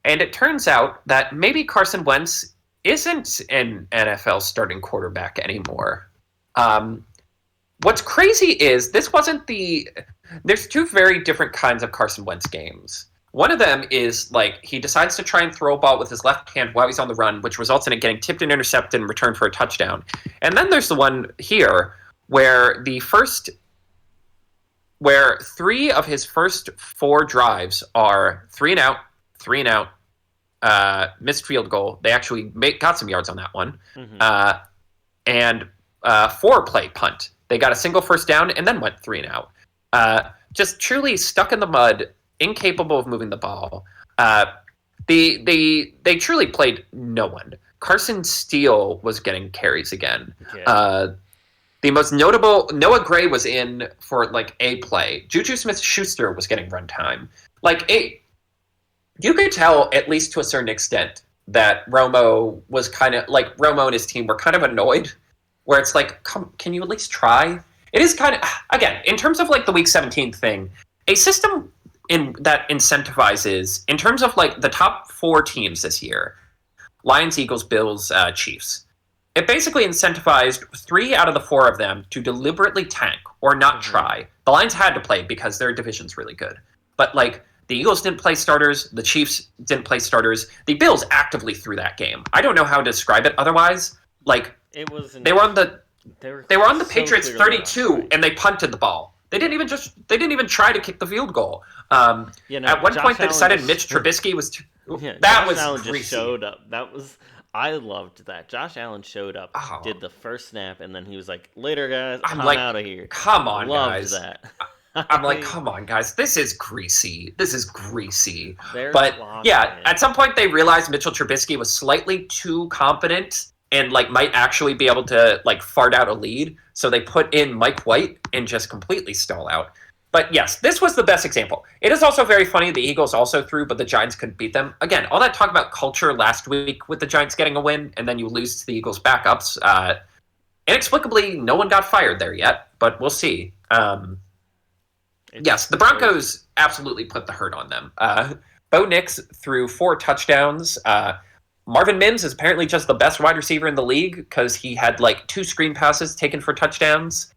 Speaker 2: and it turns out that maybe Carson Wentz isn't an NFL starting quarterback anymore. What's crazy is there's two very different kinds of Carson Wentz games. One of them is like he decides to try and throw a ball with his left hand while he's on the run, which results in it getting tipped and intercepted and returned for a touchdown. And then there's the one here where where 3 of his first 4 drives are 3 and out, missed field goal. They actually got some yards on that one. Mm-hmm. And 4-play punt. They got a single first down and then went 3 and out. Just truly stuck in the mud, incapable of moving the ball. They truly played no one. Carson Steele was getting carries again. Yeah. The most notable, Noah Gray was in for like a play. Juju Smith-Schuster was getting runtime. You could tell, at least to a certain extent, that Romo was kind of like Romo and his team were kind of annoyed. Where it's like, can you at least try? It is kind of, again, in terms of like the Week 17 thing, a system that incentivizes, in terms of like the top 4 teams this year, Lions, Eagles, Bills, Chiefs. It basically incentivized 3 out of the 4 of them to deliberately tank or not try. The Lions had to play because their division's really good. But like the Eagles didn't play starters, the Chiefs didn't play starters. The Bills actively threw that game. I don't know how to describe it otherwise. Like they were on the Patriots 32 and they punted the ball. They didn't even try to kick the field goal. At one point they decided Mitch Trubisky was too, that was
Speaker 1: Allen
Speaker 2: greasy.
Speaker 1: Just showed up. I loved that. Josh Allen showed up, did the first snap, and then he was like, "Later, guys, I'm out of here."
Speaker 2: Come on,
Speaker 1: guys.
Speaker 2: That. I'm like, come on, guys. This is greasy. But yeah, at some point they realized Mitchell Trubisky was slightly too competent and like might actually be able to like fart out a lead. So they put in Mike White and just completely stall out. But yes, this was the best example. It is also very funny the Eagles also threw, but the Giants couldn't beat them. Again, all that talk about culture last week with the Giants getting a win, and then you lose to the Eagles' backups. Inexplicably, no one got fired there yet, but we'll see. Yes, the Broncos absolutely put the hurt on them. Bo Nix threw 4 touchdowns. Marvin Mims is apparently just the best wide receiver in the league because he had like 2 screen passes taken for touchdowns.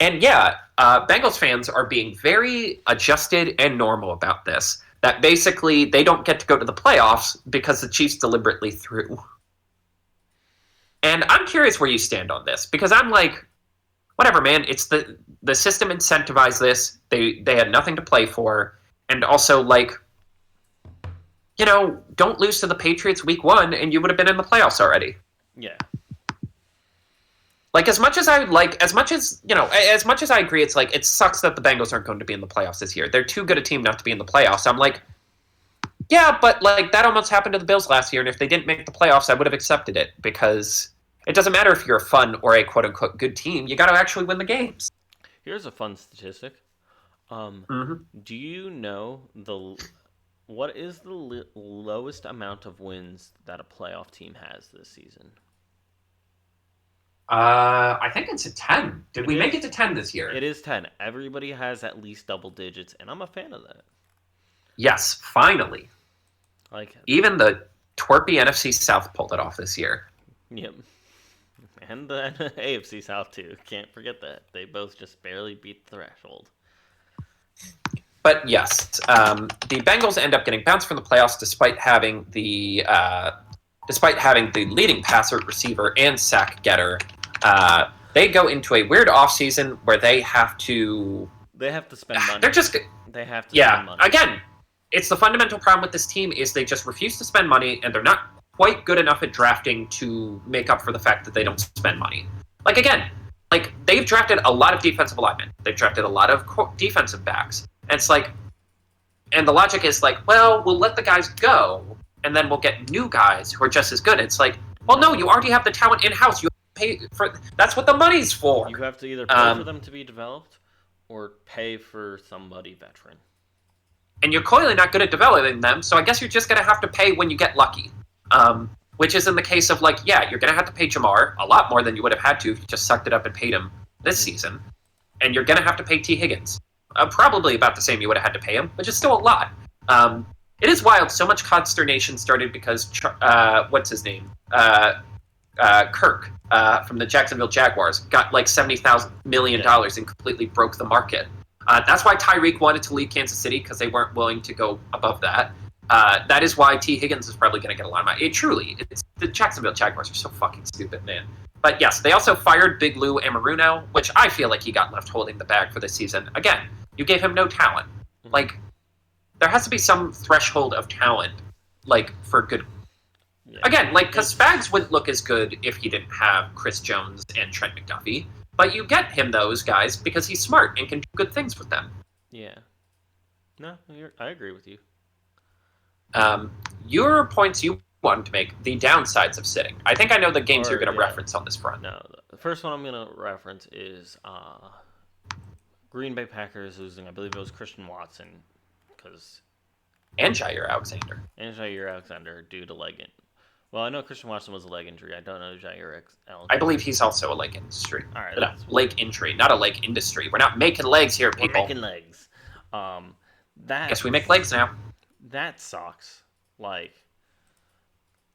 Speaker 2: And yeah, Bengals fans are being very adjusted and normal about this. That basically they don't get to go to the playoffs because the Chiefs deliberately threw. And I'm curious where you stand on this because I'm like, whatever, man. It's the system incentivized this. They had nothing to play for, and also like, don't lose to the Patriots week 1, and you would have been in the playoffs already.
Speaker 1: Yeah.
Speaker 2: Like, as much as I agree, it's like, it sucks that the Bengals aren't going to be in the playoffs this year. They're too good a team not to be in the playoffs. I'm like, yeah, but, like, that almost happened to the Bills last year, and if they didn't make the playoffs, I would have accepted it, because it doesn't matter if you're a fun or a quote-unquote good team. You got to actually win the games.
Speaker 1: Here's a fun statistic. Do you know what is the lowest amount of wins that a playoff team has this season?
Speaker 2: I think it's a 10. Did we make it to 10 this year?
Speaker 1: It is 10. Everybody has at least double digits, and I'm a fan of that.
Speaker 2: Yes, finally.
Speaker 1: Like,
Speaker 2: even the twerpy NFC South pulled it off this year.
Speaker 1: Yep. And the AFC South, too. Can't forget that. They both just barely beat the threshold.
Speaker 2: But yes, the Bengals end up getting bounced from the playoffs despite having the leading passer, receiver, and sack getter. They go into a weird offseason where they have to
Speaker 1: spend money. They have to spend money.
Speaker 2: Again, it's the fundamental problem with this team is they just refuse to spend money, and they're not quite good enough at drafting to make up for the fact that they don't spend money. Like, again, like, they've drafted a lot of defensive linemen. They've drafted a lot of defensive backs. And it's like, and the logic is like, well, we'll let the guys go, and then we'll get new guys who are just as good. It's like, well, no, you already have the talent in-house. You have to pay for, that's what the money's for.
Speaker 1: You have to either pay for them to be developed or pay for somebody veteran.
Speaker 2: And you're clearly not good at developing them, so I guess you're just going to have to pay when you get lucky. Which is in the case of, like, yeah, you're going to have to pay Jamar a lot more than you would have had to if you just sucked it up and paid him this season. And you're going to have to pay T. Higgins. Probably about the same you would have had to pay him, which is still a lot. It is wild. So much consternation started because, what's his name? Kirk from the Jacksonville Jaguars got like $70 million and completely broke the market. That's why Tyreek wanted to leave Kansas City because they weren't willing to go above that. That is why T. Higgins is probably going to get a lot of money. The Jacksonville Jaguars are so fucking stupid, man. But yes, they also fired Big Lou Amaruno, which I feel like he got left holding the bag for this season. Again, you gave him no talent. Like, there has to be some threshold of talent, like, for good. Yeah. Again, like, because Spags wouldn't look as good if he didn't have Chris Jones and Trent McDuffie. But you get him those guys because he's smart and can do good things with them.
Speaker 1: Yeah. No, I agree with you.
Speaker 2: Your points you wanted to make, the downsides of sitting. I think I know the games you're going to reference on this front.
Speaker 1: No, the first one I'm going to reference is Green Bay Packers losing, I believe it was Christian Watson.
Speaker 2: And Jair Alexander.
Speaker 1: Due to leg injury. Well, I know Christian Watson was a leg injury. I don't know Jair Alexander.
Speaker 2: I believe he's also a leg injury.
Speaker 1: All right.
Speaker 2: Leg injury, not a leg industry. We're not making legs here, people.
Speaker 1: We're making legs.
Speaker 2: Guess we make legs now.
Speaker 1: That sucks. Like,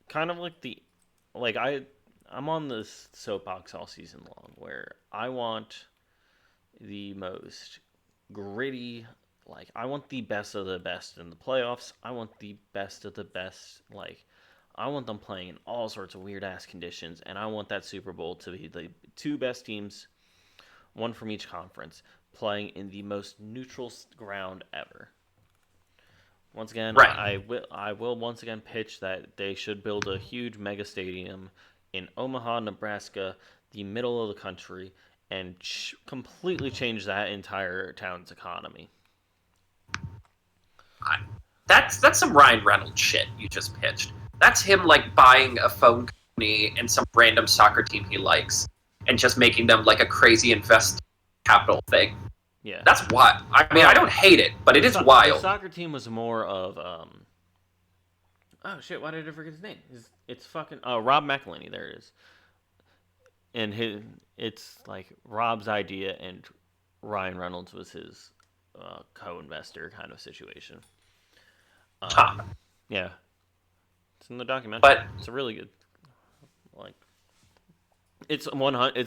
Speaker 1: kind of like I'm on this soapbox all season long where I want the most gritty, like, I want the best of the best in the playoffs. I want the best of the best. Like, I want them playing in all sorts of weird-ass conditions, and I want that Super Bowl to be the 2 best teams, one from each conference, playing in the most neutral ground ever. Once again, right. I will once again pitch that they should build a huge mega stadium in Omaha, Nebraska, the middle of the country, and completely change that entire town's economy.
Speaker 2: That's some Ryan Reynolds shit you just pitched. That's him, like, buying a phone company and some random soccer team he likes and just making them, like, a crazy invest capital thing.
Speaker 1: Yeah.
Speaker 2: That's what. I mean, I don't hate it, but it is
Speaker 1: The
Speaker 2: wild.
Speaker 1: soccer team was more of oh shit! Why did I forget his name? It's fucking Rob McElhenney. There it is. And it's like Rob's idea, and Ryan Reynolds was his co-investor kind of situation.
Speaker 2: Huh.
Speaker 1: Yeah, it's in the documentary.
Speaker 2: But
Speaker 1: It's a really good, like, It's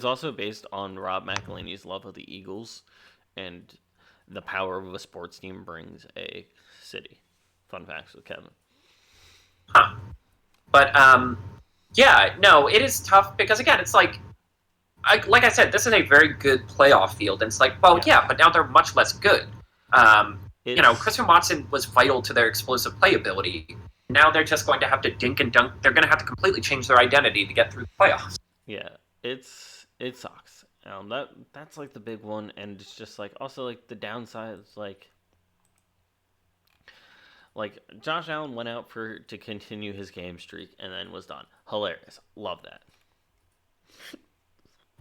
Speaker 1: also based on Rob McElhenney's love of the Eagles, and the power of a sports team brings a city. Fun facts with Kevin.
Speaker 2: huh. But yeah, no, it is tough because again, it's like I said, this is a very good playoff field, and it's like, well, yeah, but now they're much less good. Christian Watson was vital to their explosive playability. Now they're just going to have to dink and dunk. They're going to have to completely change their identity to get through the playoffs.
Speaker 1: Yeah, it sucks. That's like the big one, and it's just like also like the downside is like Josh Allen went out to continue his game streak and then was done. Hilarious, love that.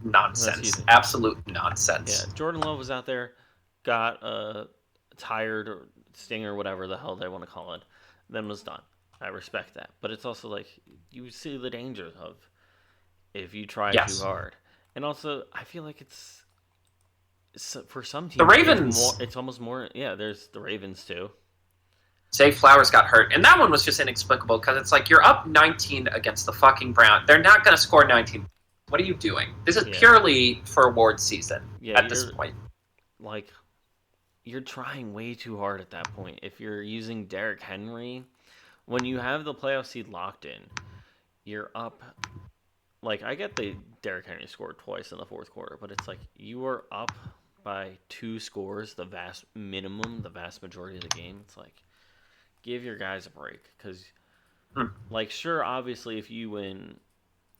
Speaker 2: Nonsense, absolute nonsense.
Speaker 1: Yeah, Jordan Love was out there, got tired or stinger, whatever the hell they want to call it, then was done. I respect that, but it's also like you see the dangers of if you try too hard, and also I feel like it's for some teams
Speaker 2: the Ravens.
Speaker 1: It's almost more. Yeah, there's the Ravens too.
Speaker 2: Zay Flowers got hurt, and that one was just inexplicable because it's like you're up 19 against the fucking Browns. They're not going to score 19. What are you doing? This is purely for award season at this point.
Speaker 1: Like, you're trying way too hard at that point. If you're using Derrick Henry, when you have the playoff seed locked in, you're up. Like, I get Derrick Henry scored twice in the fourth quarter, but it's like you are up by 2 scores, the vast majority of the game. It's like, give your guys a break. Because, like, sure, obviously, if you win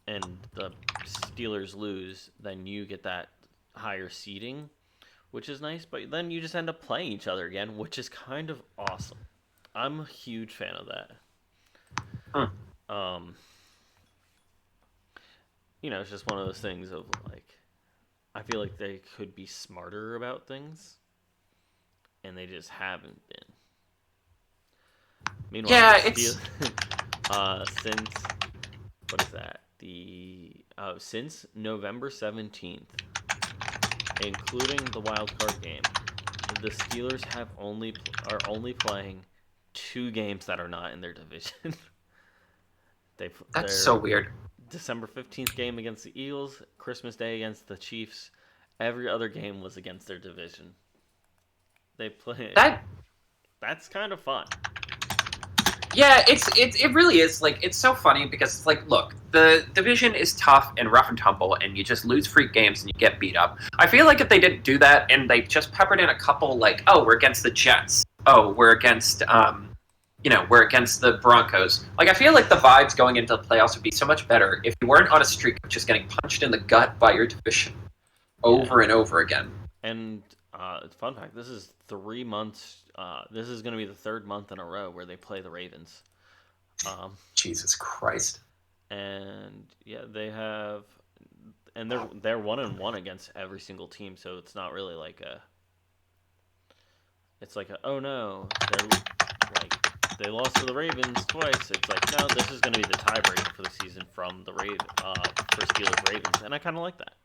Speaker 1: and the Steelers lose, then you get that higher seeding, which is nice. But then you just end up playing each other again, which is kind of awesome. I'm a huge fan of that. It's just one of those things of, like, I feel like they could be smarter about things, and they just haven't been. Meanwhile, since what is that? Since November 17th, including the wild card game, the Steelers are only playing 2 games that are not in their division.
Speaker 2: That's so weird.
Speaker 1: December 15th game against the Eagles, Christmas Day against the Chiefs. Every other game was against their division. They play That's kind of fun.
Speaker 2: Yeah, it really is. Like, it's so funny because it's like, look, the division is tough and rough and tumble, and you just lose freak games and you get beat up. I feel like if they didn't do that and they just peppered in a couple, like, oh, we're against the Jets. Oh, we're against we're against the Broncos. Like, I feel like the vibes going into the playoffs would be so much better if you weren't on a streak of just getting punched in the gut by your division over and over again.
Speaker 1: And fun fact, this is 3 months. This is going to be the 3rd month in a row where they play the Ravens.
Speaker 2: Jesus Christ.
Speaker 1: And yeah, they have, and they're 1-1 against every single team. So it's not really like it's like oh no, they're like. They lost to the Ravens twice. It's like, no, this is going to be the tiebreaker for the season from the for Steelers Ravens, and I kind of like that.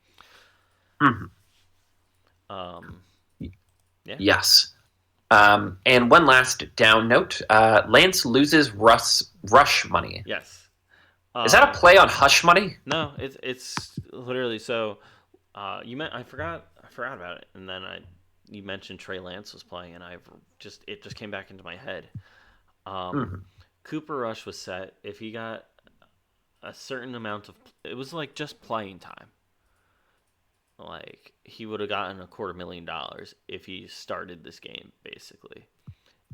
Speaker 1: Yeah.
Speaker 2: Yes. And one last down note: Lance loses rush money.
Speaker 1: Yes.
Speaker 2: Is that a play on hush money?
Speaker 1: No, it's literally so. I forgot about it, and then you mentioned Trey Lance was playing, and it just came back into my head. Cooper Rush was set if he got a certain amount of, it was like just playing time. Like, he would have gotten $250,000 if he started this game, basically.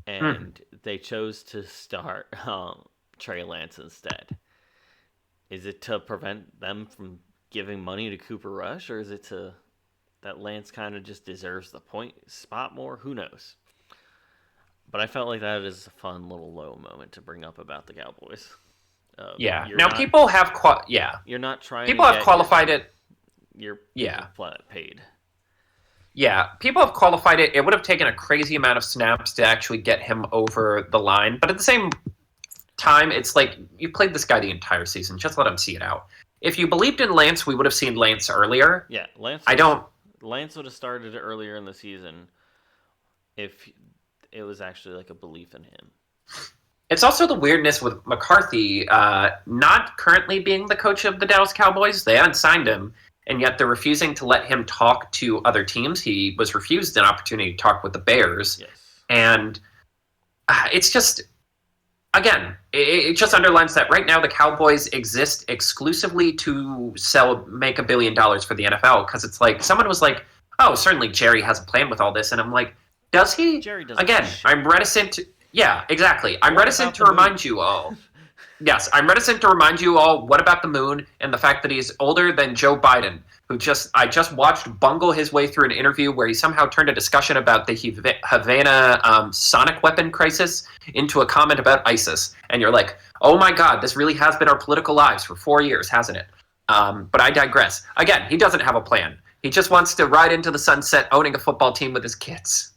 Speaker 1: And they chose to start Trey Lance instead. Is it to prevent them from giving money to Cooper Rush, or is it that Lance kind of just deserves the point spot more? Who knows? But I felt like that is a fun little low moment to bring up about the Cowboys.
Speaker 2: Yeah. Now people have
Speaker 1: You're not trying.
Speaker 2: People have qualified it.
Speaker 1: You're paid.
Speaker 2: Yeah, people have qualified it. It would have taken a crazy amount of snaps to actually get him over the line. But at the same time, it's like you played this guy the entire season. Just let him see it out. If you believed in Lance, we would have seen Lance earlier.
Speaker 1: Yeah, Lance would have started earlier in the season if it was actually like a belief in him.
Speaker 2: It's also the weirdness with McCarthy not currently being the coach of the Dallas Cowboys. They haven't signed him, and yet they're refusing to let him talk to other teams. He was refused an opportunity to talk with the Bears.
Speaker 1: Yes.
Speaker 2: And it's just, again, it just underlines that right now the Cowboys exist exclusively to make $1 billion for the NFL, because it's like, someone was like, oh, certainly Jerry has a plan with all this, and I'm like, does he?
Speaker 1: Jerry doesn't.
Speaker 2: Again, I'm reticent to... Yeah, exactly. I'm reticent to remind you all. Yes, I'm reticent to remind you all what about the moon and the fact that he's older than Joe Biden, who I just watched bungle his way through an interview where he somehow turned a discussion about the Havana sonic weapon crisis into a comment about ISIS. And you're like, oh my God, this really has been our political lives for 4 years, hasn't it? But I digress. Again, he doesn't have a plan. He just wants to ride into the sunset owning a football team with his kids.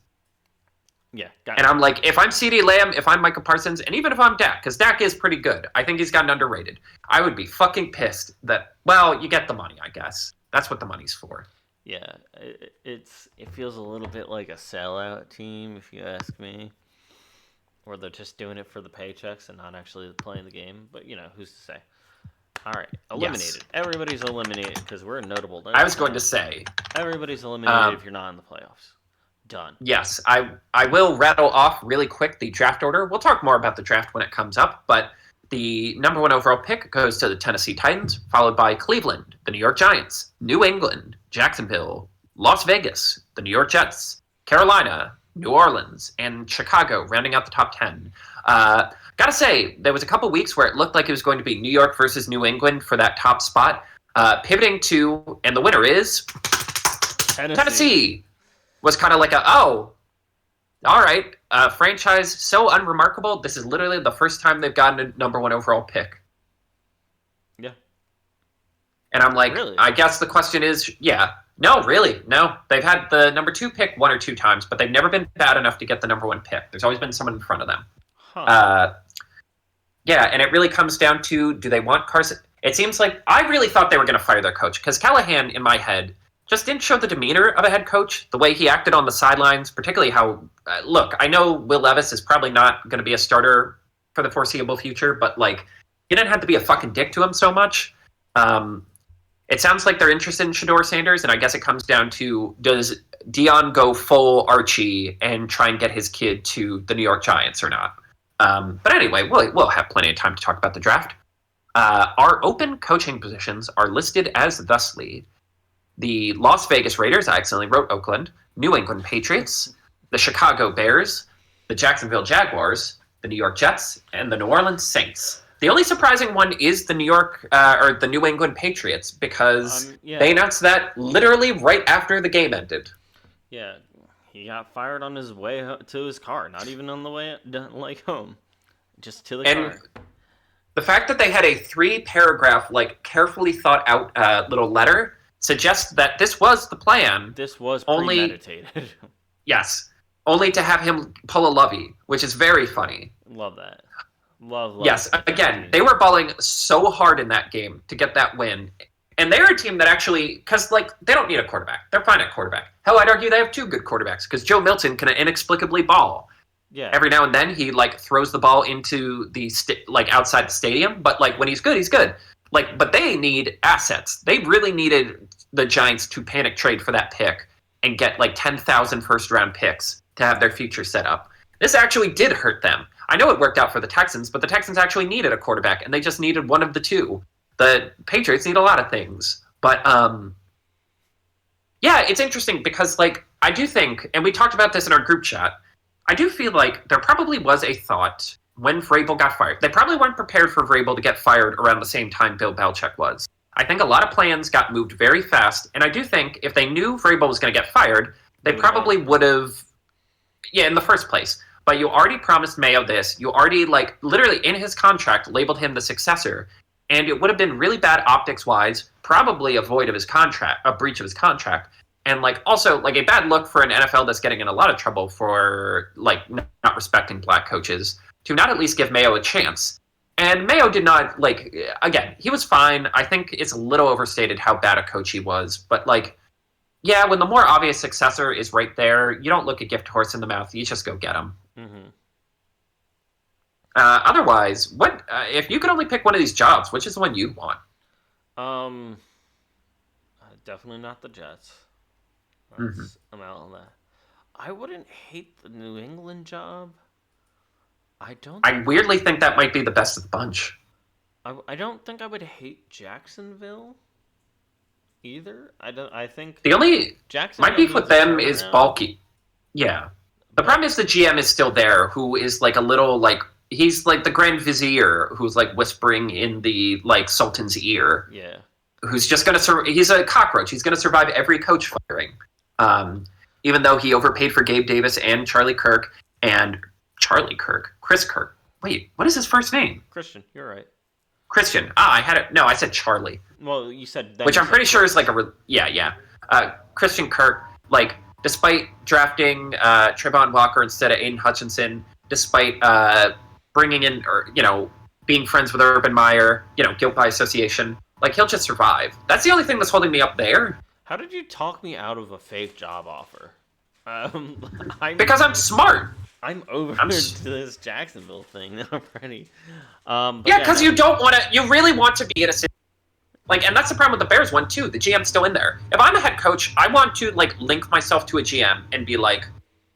Speaker 1: Yeah.
Speaker 2: And I'm like, if I'm CeeDee Lamb, if I'm Micah Parsons, and even if I'm Dak, because Dak is pretty good. I think he's gotten underrated. I would be fucking pissed that, well, you get the money, I guess. That's what the money's for.
Speaker 1: Yeah, it feels a little bit like a sellout team, if you ask me. Or they're just doing it for the paychecks and not actually playing the game. But, who's to say? All right, eliminated.
Speaker 2: Yes.
Speaker 1: Everybody's eliminated because we're notable.
Speaker 2: I was going to say.
Speaker 1: Everybody's eliminated if you're not in the playoffs. Done.
Speaker 2: Yes, I will rattle off really quick the draft order. We'll talk more about the draft when it comes up, but the number 1 overall pick goes to the Tennessee Titans, followed by Cleveland, the New York Giants, New England, Jacksonville, Las Vegas, the New York Jets, Carolina, New Orleans, and Chicago, rounding out the top 10. Gotta say, there was a couple weeks where it looked like it was going to be New York versus New England for that top spot. Pivoting to, and the winner is Tennessee. Was kind of like all right, franchise so unremarkable. This is literally the first time they've gotten a number 1 overall pick.
Speaker 1: Yeah.
Speaker 2: And I'm like,
Speaker 1: really?
Speaker 2: I guess the question is, yeah. No, really, no. They've had the number 2 pick 1 or 2 times, but they've never been bad enough to get the number 1 pick. There's always been someone in front of them.
Speaker 1: Huh.
Speaker 2: Yeah, and it really comes down to, do they want Carson? It seems like, I really thought they were going to fire their coach, because Callahan, in my head, just didn't show the demeanor of a head coach, the way he acted on the sidelines, particularly how, look, I know Will Levis is probably not going to be a starter for the foreseeable future, but, like, he didn't have to be a fucking dick to him so much. It sounds like they're interested in Shedeur Sanders, and I guess it comes down to, does Dion go full Archie and try and get his kid to the New York Giants or not? But anyway, we'll have plenty of time to talk about the draft. Our open coaching positions are listed as thusly. The Las Vegas Raiders, I accidentally wrote Oakland, New England Patriots, the Chicago Bears, the Jacksonville Jaguars, the New York Jets, and the New Orleans Saints. The only surprising one is the the New England Patriots, because they announced that literally right after the game ended.
Speaker 1: Yeah, he got fired on his way to his car, not even on the way home, just to the car.
Speaker 2: The fact that they had a 3-paragraph, carefully thought out little letter suggests that this was the plan.
Speaker 1: This was premeditated.
Speaker 2: Yes. Only to have him pull a Lovey, which is very funny.
Speaker 1: Love that. Love
Speaker 2: Yes, again, they were balling so hard in that game to get that win. And they're a team that actually, because, they don't need a quarterback. They're fine at quarterback. Hell, I'd argue they have 2 good quarterbacks, because Joe Milton can inexplicably ball.
Speaker 1: Yeah.
Speaker 2: Every now and then, he, throws the ball into the, outside the stadium. But, when he's good, he's good. But they need assets. They really needed the Giants to panic trade for that pick and get 10,000 first-round picks to have their future set up. This actually did hurt them. I know it worked out for the Texans, but the Texans actually needed a quarterback, and they just needed one of the 2. The Patriots need a lot of things. But, yeah, it's interesting because, I do think, and we talked about this in our group chat, I do feel like there probably was a thought when Vrabel got fired. They probably weren't prepared for Vrabel to get fired around the same time Bill Belichick was. I think a lot of plans got moved very fast, and I do think if they knew Vrabel was going to get fired, they probably would have, in the first place. But you already promised Mayo this. You already, literally in his contract, labeled him the successor, and it would have been really bad optics-wise, probably a breach of his contract, And like also like a bad look for an NFL that's getting in a lot of trouble for like not respecting black coaches to not at least give Mayo a chance. And Mayo did not like again, he was fine. I think it's a little overstated how bad a coach he was, but like yeah, when the more obvious successor is right there, you don't look a gift horse in the mouth. You just go get him.
Speaker 1: Mm-hmm.
Speaker 2: Otherwise, what if you could only pick one of these jobs? Which is the one you'd want?
Speaker 1: Definitely not the Jets.
Speaker 2: Mm-hmm.
Speaker 1: I'm out on that. I wouldn't hate the New England job. I
Speaker 2: weirdly think that might be the best of the bunch.
Speaker 1: I don't think I would hate Jacksonville either. I think
Speaker 2: the only
Speaker 1: Jacksonville
Speaker 2: my beef with them is
Speaker 1: around.
Speaker 2: bulky. Yeah. The problem is the GM is still there, who is like a little like he's like the Grand Vizier who's like whispering in the like Sultan's ear.
Speaker 1: Yeah.
Speaker 2: Who's just gonna he's a cockroach. He's gonna survive every coach firing. Even though he overpaid for Gabe Davis and Chris Kirk. Wait, what is his first name?
Speaker 1: Christian, you're right.
Speaker 2: Christian. I had it. No, I said Charlie.
Speaker 1: Well, you said that.
Speaker 2: Which I'm pretty sure is like yeah. Christian Kirk, like, despite drafting Trayvon Walker instead of Aiden Hutchinson, despite bringing in, or, being friends with Urban Meyer, guilt by association, like, he'll just survive. That's the only thing that's holding me up there.
Speaker 1: How did you talk me out of a fake job offer?
Speaker 2: Because I'm smart.
Speaker 1: I'm over to this Jacksonville thing already.
Speaker 2: Because you don't want to. You really want to be in a situation. Like, and that's the problem with the Bears one too. The GM's still in there. If I'm a head coach, I want to like link myself to a GM and be like,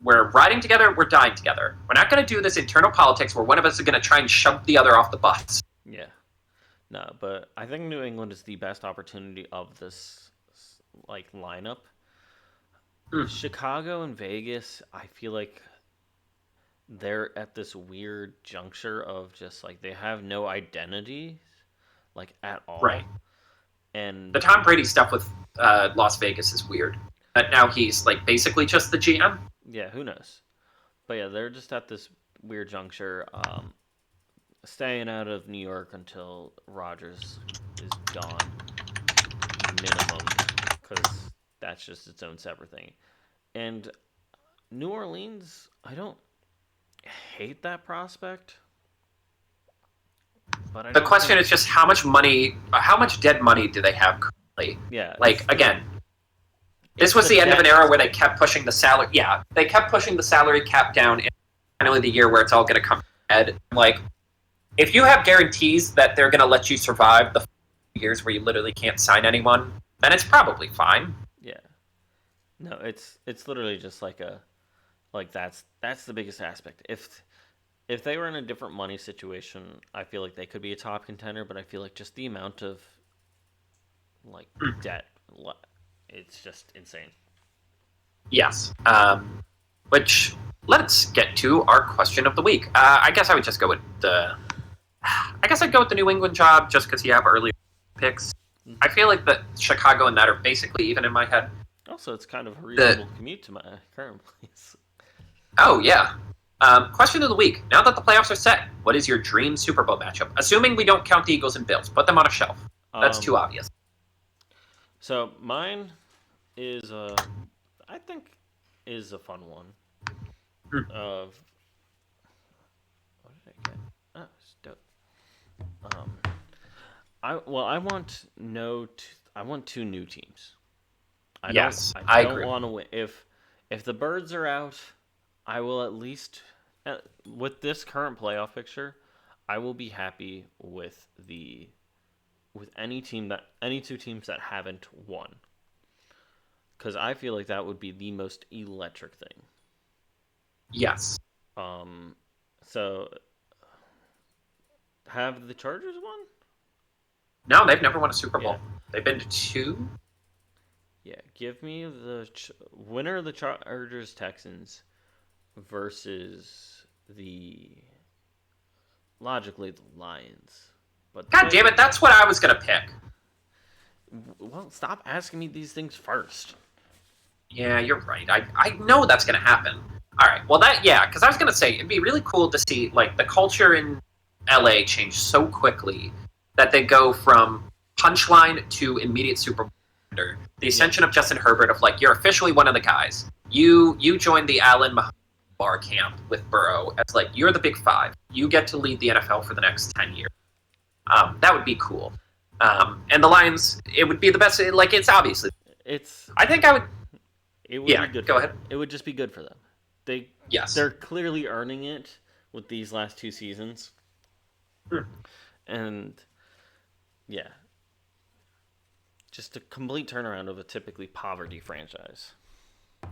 Speaker 2: "We're riding together. We're dying together. We're not going to do this internal politics where one of us is going to try and shove the other off the bus."
Speaker 1: Yeah. No, but I think New England is the best opportunity of this like lineup. Chicago and Vegas, I feel like they're at this weird juncture of just like they have no identity, like at all.
Speaker 2: Right.
Speaker 1: And
Speaker 2: the Tom Brady stuff with Las Vegas is weird. But now he's like basically just the GM.
Speaker 1: Yeah, who knows? But yeah, they're just at this weird juncture, staying out of New York until Rodgers is gone, minimum, because that's just its own separate thing. And New Orleans, I don't hate that prospect. But
Speaker 2: the question is just how much dead money do they have currently?
Speaker 1: Yeah.
Speaker 2: Like, again, this was the end of an era where they kept pushing the salary. Yeah, they kept pushing the salary cap down in finally the year where it's all going to come to a head. Like, if you have guarantees that they're going to let you survive the years where you literally can't sign anyone, then it's probably fine.
Speaker 1: Yeah. No, it's literally just like that's the biggest aspect. If they were in a different money situation, I feel like they could be a top contender, but I feel like just the amount of like debt, it's just insane.
Speaker 2: Yes. Which, let's get to our question of the week. I guess I would just go with I'd go with the New England job just because you have early picks. Mm-hmm. I feel like that Chicago and that are basically even in my head.
Speaker 1: Also, it's kind of a reasonable commute to my current place.
Speaker 2: Oh, yeah. Question of the week. Now that the playoffs are set, what is your dream Super Bowl matchup? Assuming we don't count the Eagles and Bills. Put them on a shelf. That's too obvious.
Speaker 1: So mine is I think is a fun one. Of what did I get? Oh, it's dope. I want two new teams. I don't want to win. If the Birds are out, I will at least, with this current playoff picture, I will be happy with any two teams that haven't won. Because I feel like that would be the most electric thing.
Speaker 2: Yes.
Speaker 1: So, have the Chargers won?
Speaker 2: No, they've never won a Super Bowl.
Speaker 1: Yeah.
Speaker 2: They've been to 2.
Speaker 1: Yeah, give me the winner of the Chargers-Texans versus logically the Lions. But
Speaker 2: God damn it, that's what I was going to pick.
Speaker 1: Well, stop asking me these things first.
Speaker 2: Yeah, you're right. I know that's going to happen. All right, well, because I was going to say, it'd be really cool to see, like, the culture in LA change so quickly that they go from punchline to immediate Super Bowl The ascension of Justin Herbert of like, you're officially one of the guys. You joined the Allen Bar camp with Burrow as like, you're the big five. You get to lead the NFL for the next 10 years. That would be cool. And the Lions, it would be the best. Like, it's obviously. I think I would.
Speaker 1: It would be good.
Speaker 2: Go ahead.
Speaker 1: It would just be good for them.
Speaker 2: Yes.
Speaker 1: They're clearly earning it with these last 2 seasons. And yeah, just a complete turnaround of a typically poverty franchise.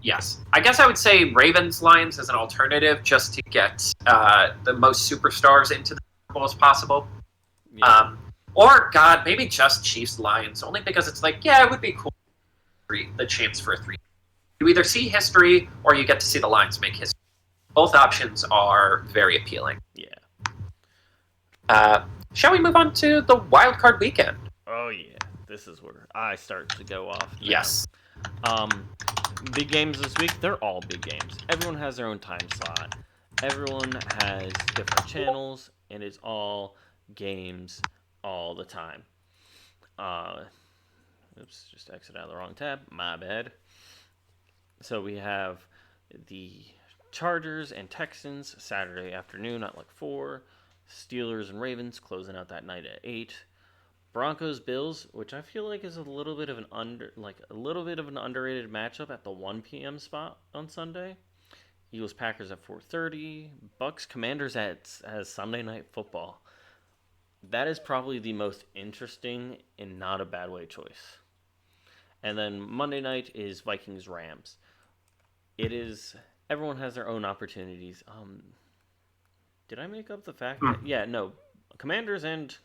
Speaker 2: Yes. I guess I would say Ravens Lions as an alternative just to get the most superstars into the Super Bowl as possible. Yeah. Or, God, maybe just Chiefs Lions, only because it's like, yeah, it would be cool. The chance for a 3. You either see history or you get to see the Lions make history. Both options are very appealing.
Speaker 1: Yeah.
Speaker 2: Shall we move on to the wild card weekend?
Speaker 1: Oh, yeah. This is where I start to go off now.
Speaker 2: Yes.
Speaker 1: Big games this week, they're all big games. Everyone has their own time slot. Everyone has different channels, and it's all games all the time. Oops, just exit out of the wrong tab. My bad. So we have the Chargers and Texans Saturday afternoon at like 4. Steelers and Ravens closing out that night at 8. Broncos Bills, which I feel like is a little bit of an underrated matchup at the 1 p.m. spot on Sunday. Eagles Packers at 4:30. Bucks Commanders as Sunday Night Football. That is probably the most interesting and not a bad way choice. And then Monday night is Vikings Rams. Everyone has their own opportunities. Did I make up the fact that Commanders and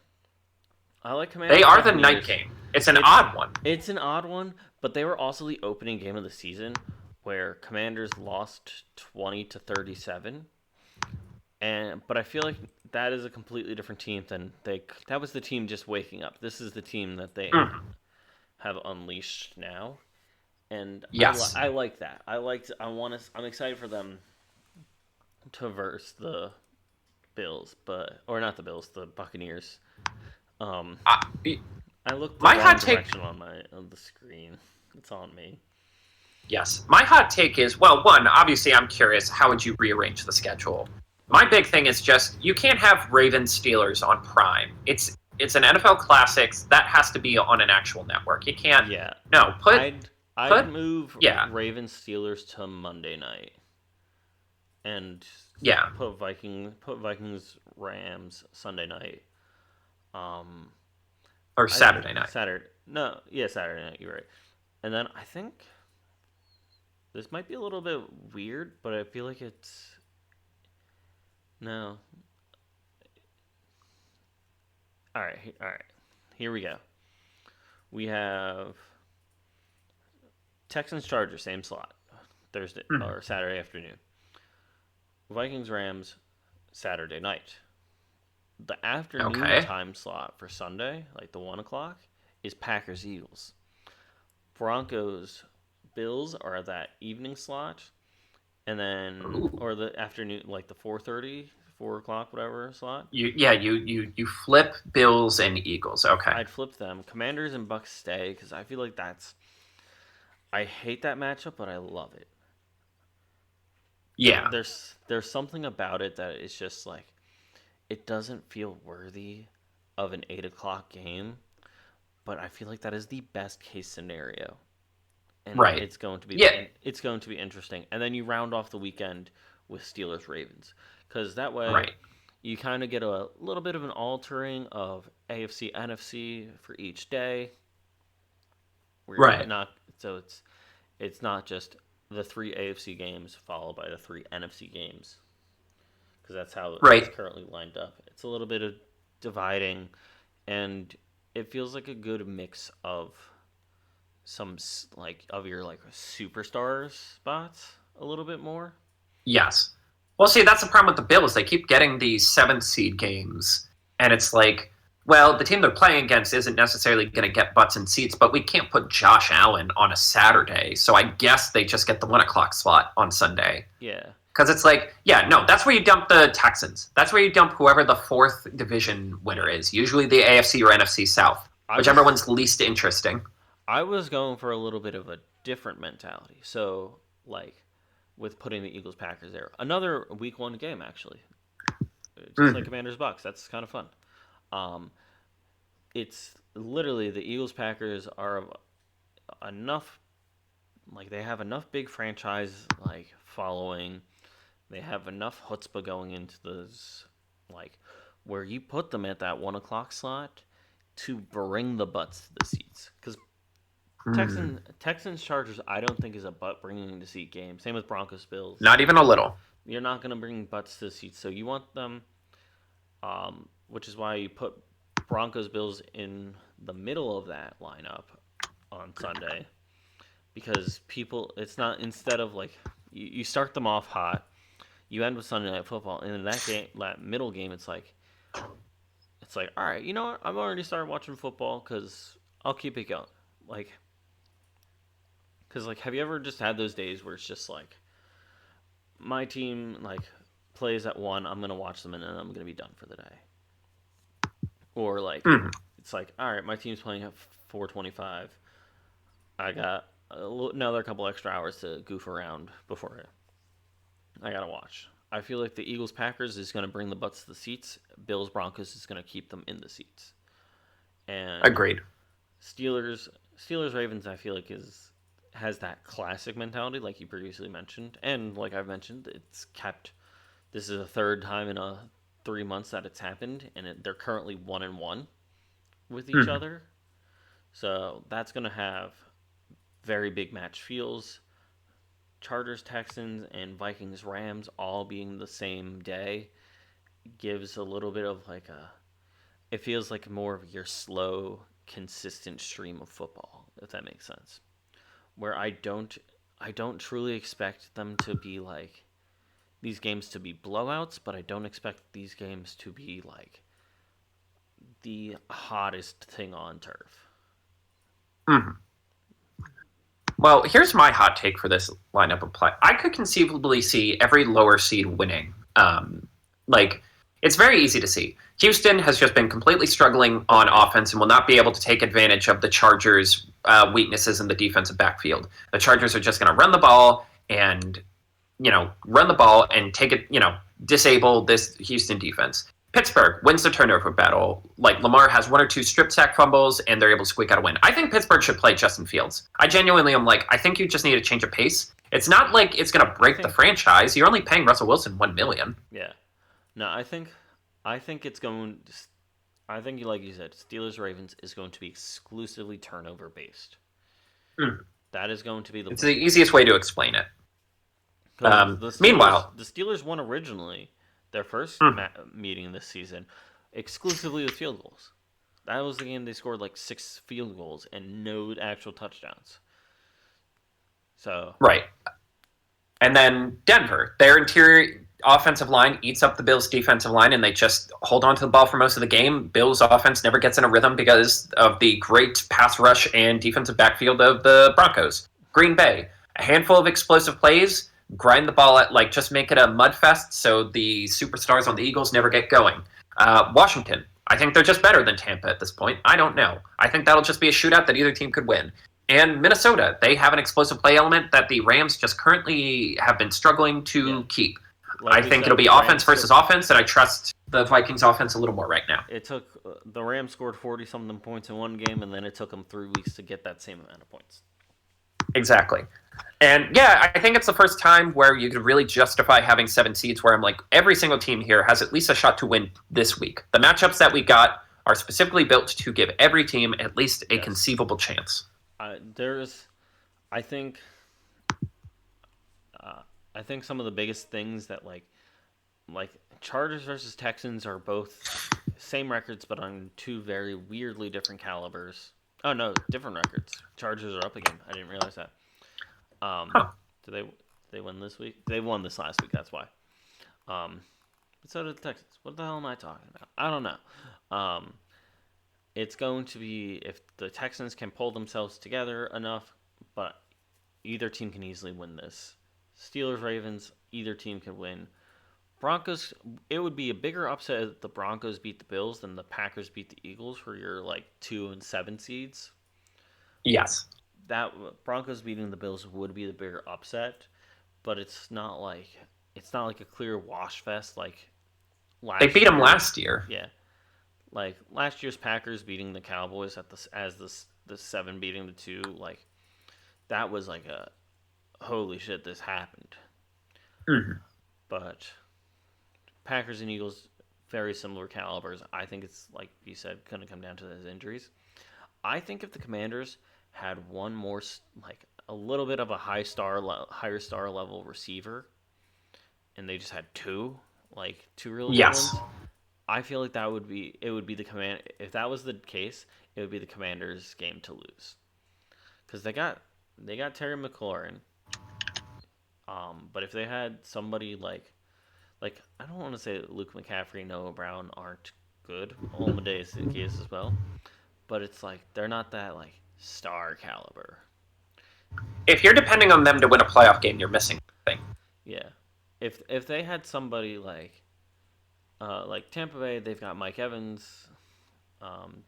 Speaker 1: I like Commanders.
Speaker 2: They are the night game. It's an odd one.
Speaker 1: It's an odd one, but they were also the opening game of the season where Commanders lost 20-37. But I feel like that is a completely different team than that was the team just waking up. This is the team that they have unleashed now. And
Speaker 2: yes.
Speaker 1: I like that. I'm excited for them to verse the Bills, or not the Bills, the Buccaneers. I looked the wrong direction on the screen. It's on me.
Speaker 2: Yes. My hot take is, well, one, obviously I'm curious, how would you rearrange the schedule? My big thing is just, you can't have Ravens Steelers on Prime. It's an NFL Classics. That has to be on an actual network. You can't.
Speaker 1: Yeah.
Speaker 2: No,
Speaker 1: I'd move Ravens Steelers to Monday night. And put Vikings Rams Sunday night.
Speaker 2: Or Saturday night.
Speaker 1: Saturday night, you're right. And then I think this might be a little bit weird, but I feel like it's no. All right. Here we go. We have Texans Chargers, same slot, Thursday or Saturday afternoon. Vikings Rams Saturday night. The afternoon time slot for Sunday, like the 1 o'clock, is Packers Eagles. Broncos Bills are that evening slot, and then or the afternoon, like the 4:30, 4 o'clock, whatever slot.
Speaker 2: You flip Bills and Eagles. Okay,
Speaker 1: I'd flip them. Commanders and Bucks stay because I feel like I hate that matchup, but I love it.
Speaker 2: Yeah,
Speaker 1: there's something about it that is just like, it doesn't feel worthy of an 8 o'clock game, but I feel like that is the best case scenario. And it's going to be it's going to be interesting. And then you round off the weekend with Steelers Ravens, because that way you kind of get a little bit of an altering of AFC NFC for each day. It's not just the 3 AFC games followed by the 3 NFC games, because that's how it's currently lined up. It's a little bit of dividing, and it feels like a good mix of some of your superstar spots a little bit more.
Speaker 2: Yes. Well, see, that's the problem with the Bills. They keep getting these 7th seed games, and it's like, well, the team they're playing against isn't necessarily going to get butts and seats, but we can't put Josh Allen on a Saturday, so I guess they just get the 1 o'clock slot on Sunday.
Speaker 1: Yeah.
Speaker 2: Because it's like, that's where you dump the Texans. That's where you dump whoever the 4th division winner is. Usually the AFC or NFC South, whichever one's least interesting.
Speaker 1: I was going for a little bit of a different mentality. So, like, with putting the Eagles Packers there, another Week 1 game actually, just like
Speaker 2: Mhm.
Speaker 1: Commanders Bucks. That's kind of fun. Um, it's literally the Eagles Packers are enough. Like they have enough big franchise like following. They have enough chutzpah going into this, like where you put them at that 1 o'clock slot to bring the butts to the seats. Because
Speaker 2: Hmm.
Speaker 1: Texans Chargers, I don't think is a butt bringing to seat game. Same with Broncos Bills.
Speaker 2: Not even a little.
Speaker 1: You're not gonna bring butts to the seats, so you want them. Which is why you put Broncos Bills in the middle of that lineup on Sunday because people, it's not instead of like you start them off hot, you end with Sunday Night Football, and in that game, that middle game, it's like all right, you know what? I've already started watching football because I'll keep it going. Like, because like, have you ever just had those days where it's just like my team like plays at 1, I'm gonna watch them and then I'm gonna be done for the day. Or like
Speaker 2: Mhm.
Speaker 1: it's like, all right, my team's playing at 4:25. I got another couple extra hours to goof around before I gotta watch. I feel like the Eagles Packers is gonna bring the butts to the seats. Bills Broncos is gonna keep them in the seats. And
Speaker 2: Agreed.
Speaker 1: Steelers Ravens, I feel like is has that classic mentality, like you previously mentioned, and like I've mentioned, it's kept. This is the third time in 3 months that it's happened, and they're currently 1-1 with each
Speaker 2: Mhm.
Speaker 1: other. So that's going to have very big match feels. Chargers, Texans, and Vikings, Rams all being the same day gives a little bit of like a. It feels like more of your slow, consistent stream of football, if that makes sense. Where I don't truly expect them to be like these games to be blowouts, but I don't expect these games to be like the hottest thing on turf.
Speaker 2: Mhm. Well, here's my hot take for this lineup of play. I could conceivably see every lower seed winning. Like, it's very easy to see. Houston has just been completely struggling on offense and will not be able to take advantage of the Chargers' weaknesses in the defensive backfield. The Chargers are just going to run the ball and run the ball and take it, disable this Houston defense. Pittsburgh wins the turnover battle. Like Lamar has one or two strip sack fumbles, and they're able to squeak out a win. I think Pittsburgh should play Justin Fields. I genuinely am like, I think you just need to change of pace. It's not like it's going to
Speaker 1: I
Speaker 2: break the
Speaker 1: think,
Speaker 2: franchise. You're only paying Russell Wilson $1 million.
Speaker 1: yeah. No, I think it's going. I think, like you said, Steelers Ravens is going to be exclusively turnover based.
Speaker 2: Hmm.
Speaker 1: That is going to be the
Speaker 2: It's the
Speaker 1: plan.
Speaker 2: easiest way to explain it.
Speaker 1: Because
Speaker 2: Meanwhile,
Speaker 1: the Steelers won originally their first
Speaker 2: hmm,
Speaker 1: meeting this season exclusively with field goals. That was the game they scored like 6 field goals and no actual touchdowns. So
Speaker 2: right. And then Denver, their interior offensive line eats up the Bills' defensive line, and they just hold on to the ball for most of the game. Bills' offense never gets in a rhythm because of the great pass rush and defensive backfield of the Broncos. Green Bay, a handful of explosive plays, grind the ball at just make it a mud fest so the superstars on the Eagles never get going. Washington, I think they're just better than Tampa at this point. I don't know. I think that'll just be a shootout that either team could win. And Minnesota, they have an explosive play element that the Rams just currently have been struggling
Speaker 1: yeah,
Speaker 2: to keep.
Speaker 1: like
Speaker 2: I
Speaker 1: we
Speaker 2: think it'll
Speaker 1: said,
Speaker 2: be
Speaker 1: the
Speaker 2: offense
Speaker 1: Rams
Speaker 2: versus
Speaker 1: took
Speaker 2: offense, and I trust the Vikings offense a little more right now.
Speaker 1: it took the Rams scored 40 something points in one game, and then it took them 3 weeks to get that same amount of points.
Speaker 2: Exactly. And yeah, I think it's the first time where you could really justify having 7 seeds where I'm like, every single team here has at least a shot to win this week. The matchups that we got are specifically built to give every team at least a
Speaker 1: Yes,
Speaker 2: conceivable chance.
Speaker 1: there's I think uh, I think some of the biggest things that like Chargers versus Texans are both same records, but on two very weirdly different calibers. Oh no, different records. Chargers are up again. I didn't realize that. Um,
Speaker 2: Huh.
Speaker 1: did they win this week? They won this last week. That's why. Um, but so did the Texans. What the hell am I talking about? I don't know. It's going to be if the Texans can pull themselves together enough, but either team can easily win this. Steelers, Ravens, either team can win. Broncos, it would be a bigger upset if the Broncos beat the Bills than the Packers beat the Eagles for your like 2 and 7 seeds.
Speaker 2: Yes.
Speaker 1: That Broncos beating the Bills would be the bigger upset, but it's not like a clear wash fest like
Speaker 2: They
Speaker 1: last
Speaker 2: beat them
Speaker 1: year.
Speaker 2: last year.
Speaker 1: Yeah, like last year's Packers beating the Cowboys at the 7 beating the 2. Like that was like a holy shit, this happened.
Speaker 2: Mhm.
Speaker 1: But Packers and Eagles, very similar calibers. I think it's like you said, going to come down to those injuries. I think if the Commanders had one more, like a little bit of a higher star level receiver, and they just had two really good
Speaker 2: Yes.
Speaker 1: ones, I feel like it would be the command. If that was the case, it would be the Commanders' game to lose because they got Terry McLaurin. But if they had somebody like I don't want to say that Luke McCaffrey, Noah Brown aren't good. Olmade's the case as well, but it's like they're not that like star caliber.
Speaker 2: If you're depending on them to win a playoff game, you're missing something.
Speaker 1: Yeah, if they had somebody like Tampa Bay, they've got Mike Evans,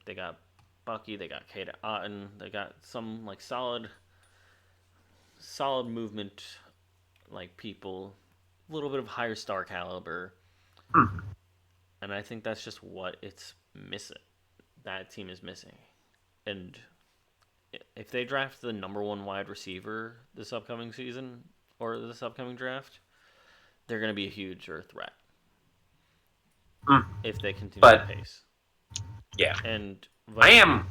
Speaker 1: they got Bucky, they got Kate Otten, they got some like solid movement like people, a little bit of higher star caliber,
Speaker 2: Mhm.
Speaker 1: and I think that's just what it's missing. That team is missing, and if they draft the number one wide receiver this upcoming season or this upcoming draft, they're going to be a huge threat
Speaker 2: Mm.
Speaker 1: if they continue
Speaker 2: But
Speaker 1: the pace.
Speaker 2: yeah,
Speaker 1: And
Speaker 2: I am.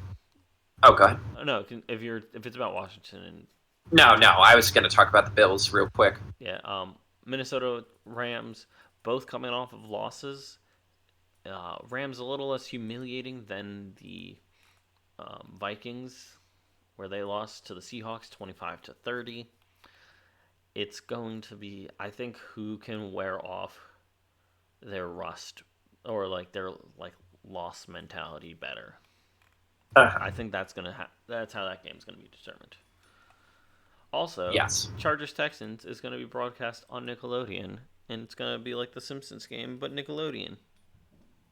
Speaker 2: Oh, go ahead.
Speaker 1: no, if it's about Washington and
Speaker 2: No, I was going to talk about the Bills real quick.
Speaker 1: yeah, Minnesota Rams both coming off of losses. Rams a little less humiliating than the Vikings, where they lost to the Seahawks 25-30. It's going to be, I think, who can wear off their rust or like their like loss mentality better. I think that's how that game's gonna be determined. Also,
Speaker 2: Yes.
Speaker 1: Chargers Texans is gonna be broadcast on Nickelodeon, and it's gonna be like the Simpsons game, but Nickelodeon.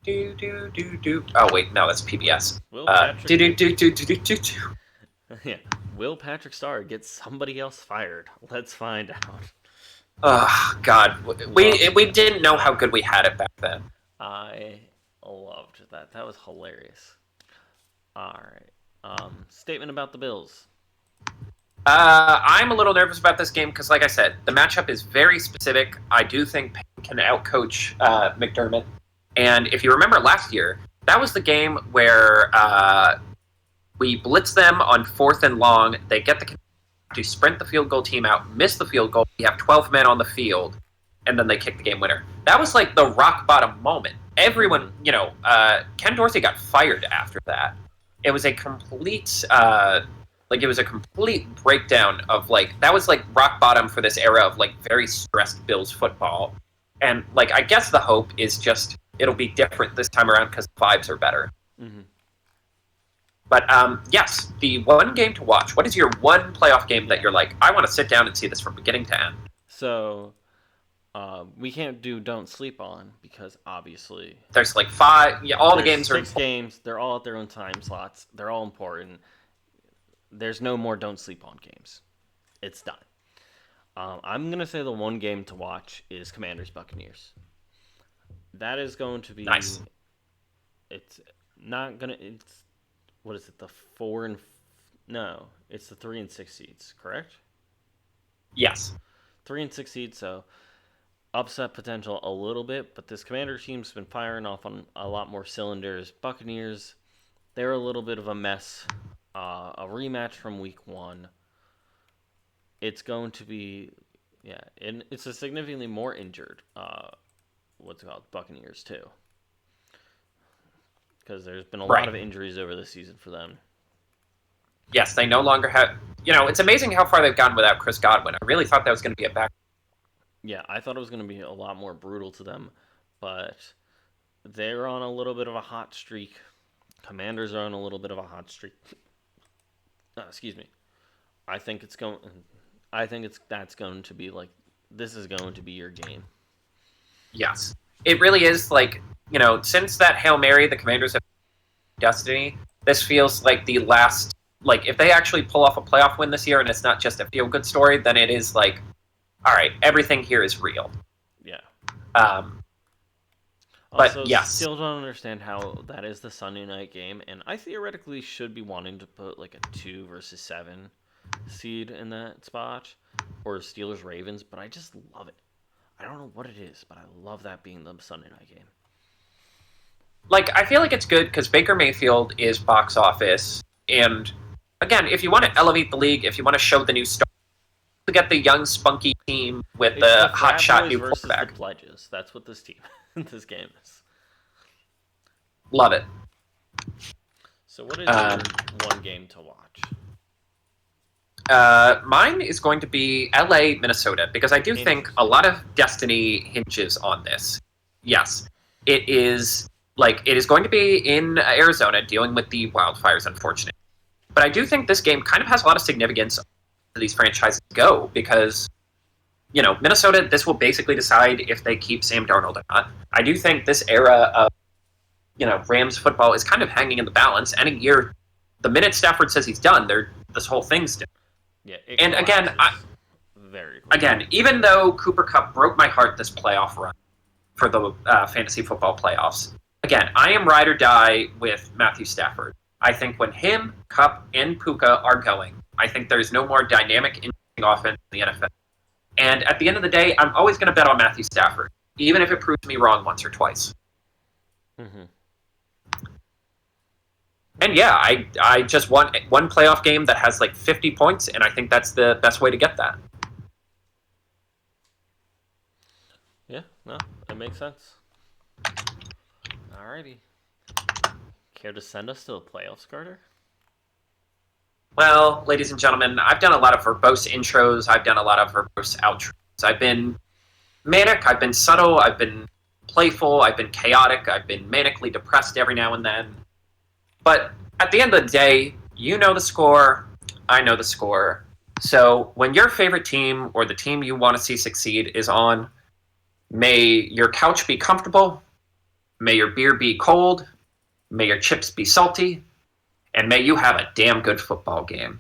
Speaker 2: Do. Oh wait, no, that's PBS.
Speaker 1: Will Patrick
Speaker 2: Do.
Speaker 1: yeah. Will Patrick Starr get somebody else fired? Let's find out.
Speaker 2: Oh God, we didn't know how good we had it back then.
Speaker 1: I loved that. That was hilarious. All right. Statement about the Bills.
Speaker 2: I'm a little nervous about this game because, like I said, the matchup is very specific. I do think Payne can outcoach McDermott. And if you remember last year, that was the game where we blitz them on 4th and long. They get to sprint the field goal team out, miss the field goal. We have 12 men on the field, and then they kick the game winner. That was like the rock bottom moment. Everyone, Ken Dorsey got fired after that. It was a complete, breakdown of that was like rock bottom for this era of very stressed Bills football. And I guess the hope is just it'll be different this time around because the vibes are better.
Speaker 1: Mm-hmm.
Speaker 2: But yes, the one game to watch. What is your one playoff game that you're like, I want to sit down and see this from beginning to end?
Speaker 1: So, we can't do Don't Sleep On because obviously
Speaker 2: there's 5. Yeah, all the games are
Speaker 1: 6 games. They're all at their own time slots. They're all important. There's no more Don't Sleep On games. It's done. I'm gonna say the one game to watch is Commanders Buccaneers. That is going to be
Speaker 2: nice.
Speaker 1: It's not gonna. It's what is it? The 4 and no, it's the 3 and 6 seeds, correct?
Speaker 2: Yes.
Speaker 1: 3 and 6 seeds, so upset potential a little bit, but this Commander team's been firing off on a lot more cylinders. Buccaneers, they're a little bit of a mess. A rematch from Week 1. It's going to be, yeah, and it's a significantly more injured. Buccaneers too, because there's been a lot of injuries over the season for them.
Speaker 2: Yes, they no longer have. It's amazing how far they've gone without Chris Godwin. I really thought that was going to be a back.
Speaker 1: Yeah, I thought it was going to be a lot more brutal to them, but they're on a little bit of a hot streak. Commanders are on a little bit of a hot streak. Excuse me. I think that's going to be this is going to be your game.
Speaker 2: Yes. It really is since that Hail Mary the Commanders have destiny, this feels like the last like if they actually pull off a playoff win this year and it's not just a feel good story, then it is like, all right, everything here is real.
Speaker 1: Yeah.
Speaker 2: But
Speaker 1: Also,
Speaker 2: yes.
Speaker 1: still don't understand how that is the Sunday night game, and I theoretically should be wanting to put like a 2 versus 7 seed in that spot, or Steelers Ravens, but I just love it. I don't know what it is, but I love that being the Sunday night game.
Speaker 2: Like, I feel like it's good because Baker Mayfield is box office, and again, if you want to elevate the league, if you want to show the new star, to get the young spunky team with
Speaker 1: It's
Speaker 2: the
Speaker 1: Frat
Speaker 2: hotshot
Speaker 1: Boys
Speaker 2: new
Speaker 1: versus
Speaker 2: quarterback.
Speaker 1: the Pledges. That's what this team, this game is.
Speaker 2: Love it.
Speaker 1: So, what is your one game to watch?
Speaker 2: Mine is going to be LA, Minnesota, because I do think a lot of destiny hinges on this. Yes, it is going to be in Arizona dealing with the wildfires, unfortunately. But I do think this game kind of has a lot of significance to these franchises go because, Minnesota, this will basically decide if they keep Sam Darnold or not. I do think this era of, Rams football is kind of hanging in the balance. And a year, the minute Stafford says he's done, this whole thing's done.
Speaker 1: Yeah,
Speaker 2: and again, even though Cooper Kupp broke my heart this playoff run for the fantasy football playoffs, again, I am ride or die with Matthew Stafford. I think when him, Kupp, and Puka are going, I think there's no more dynamic, interesting offense in the NFL. And at the end of the day, I'm always going to bet on Matthew Stafford, even if it proves me wrong once or twice.
Speaker 1: Mm-hmm.
Speaker 2: And yeah, I just want one playoff game that has like 50 points, and I think that's the best way to get that.
Speaker 1: Yeah, no, that makes sense. Alrighty. Care to send us to the playoffs, Carter?
Speaker 2: Well, ladies and gentlemen, I've done a lot of verbose intros. I've done a lot of verbose outros. I've been manic. I've been subtle. I've been playful. I've been chaotic. I've been manically depressed every now and then. But at the end of the day, you know the score. I know the score. So when your favorite team or the team you want to see succeed is on, may your couch be comfortable. May your beer be cold. May your chips be salty. And may you have a damn good football game.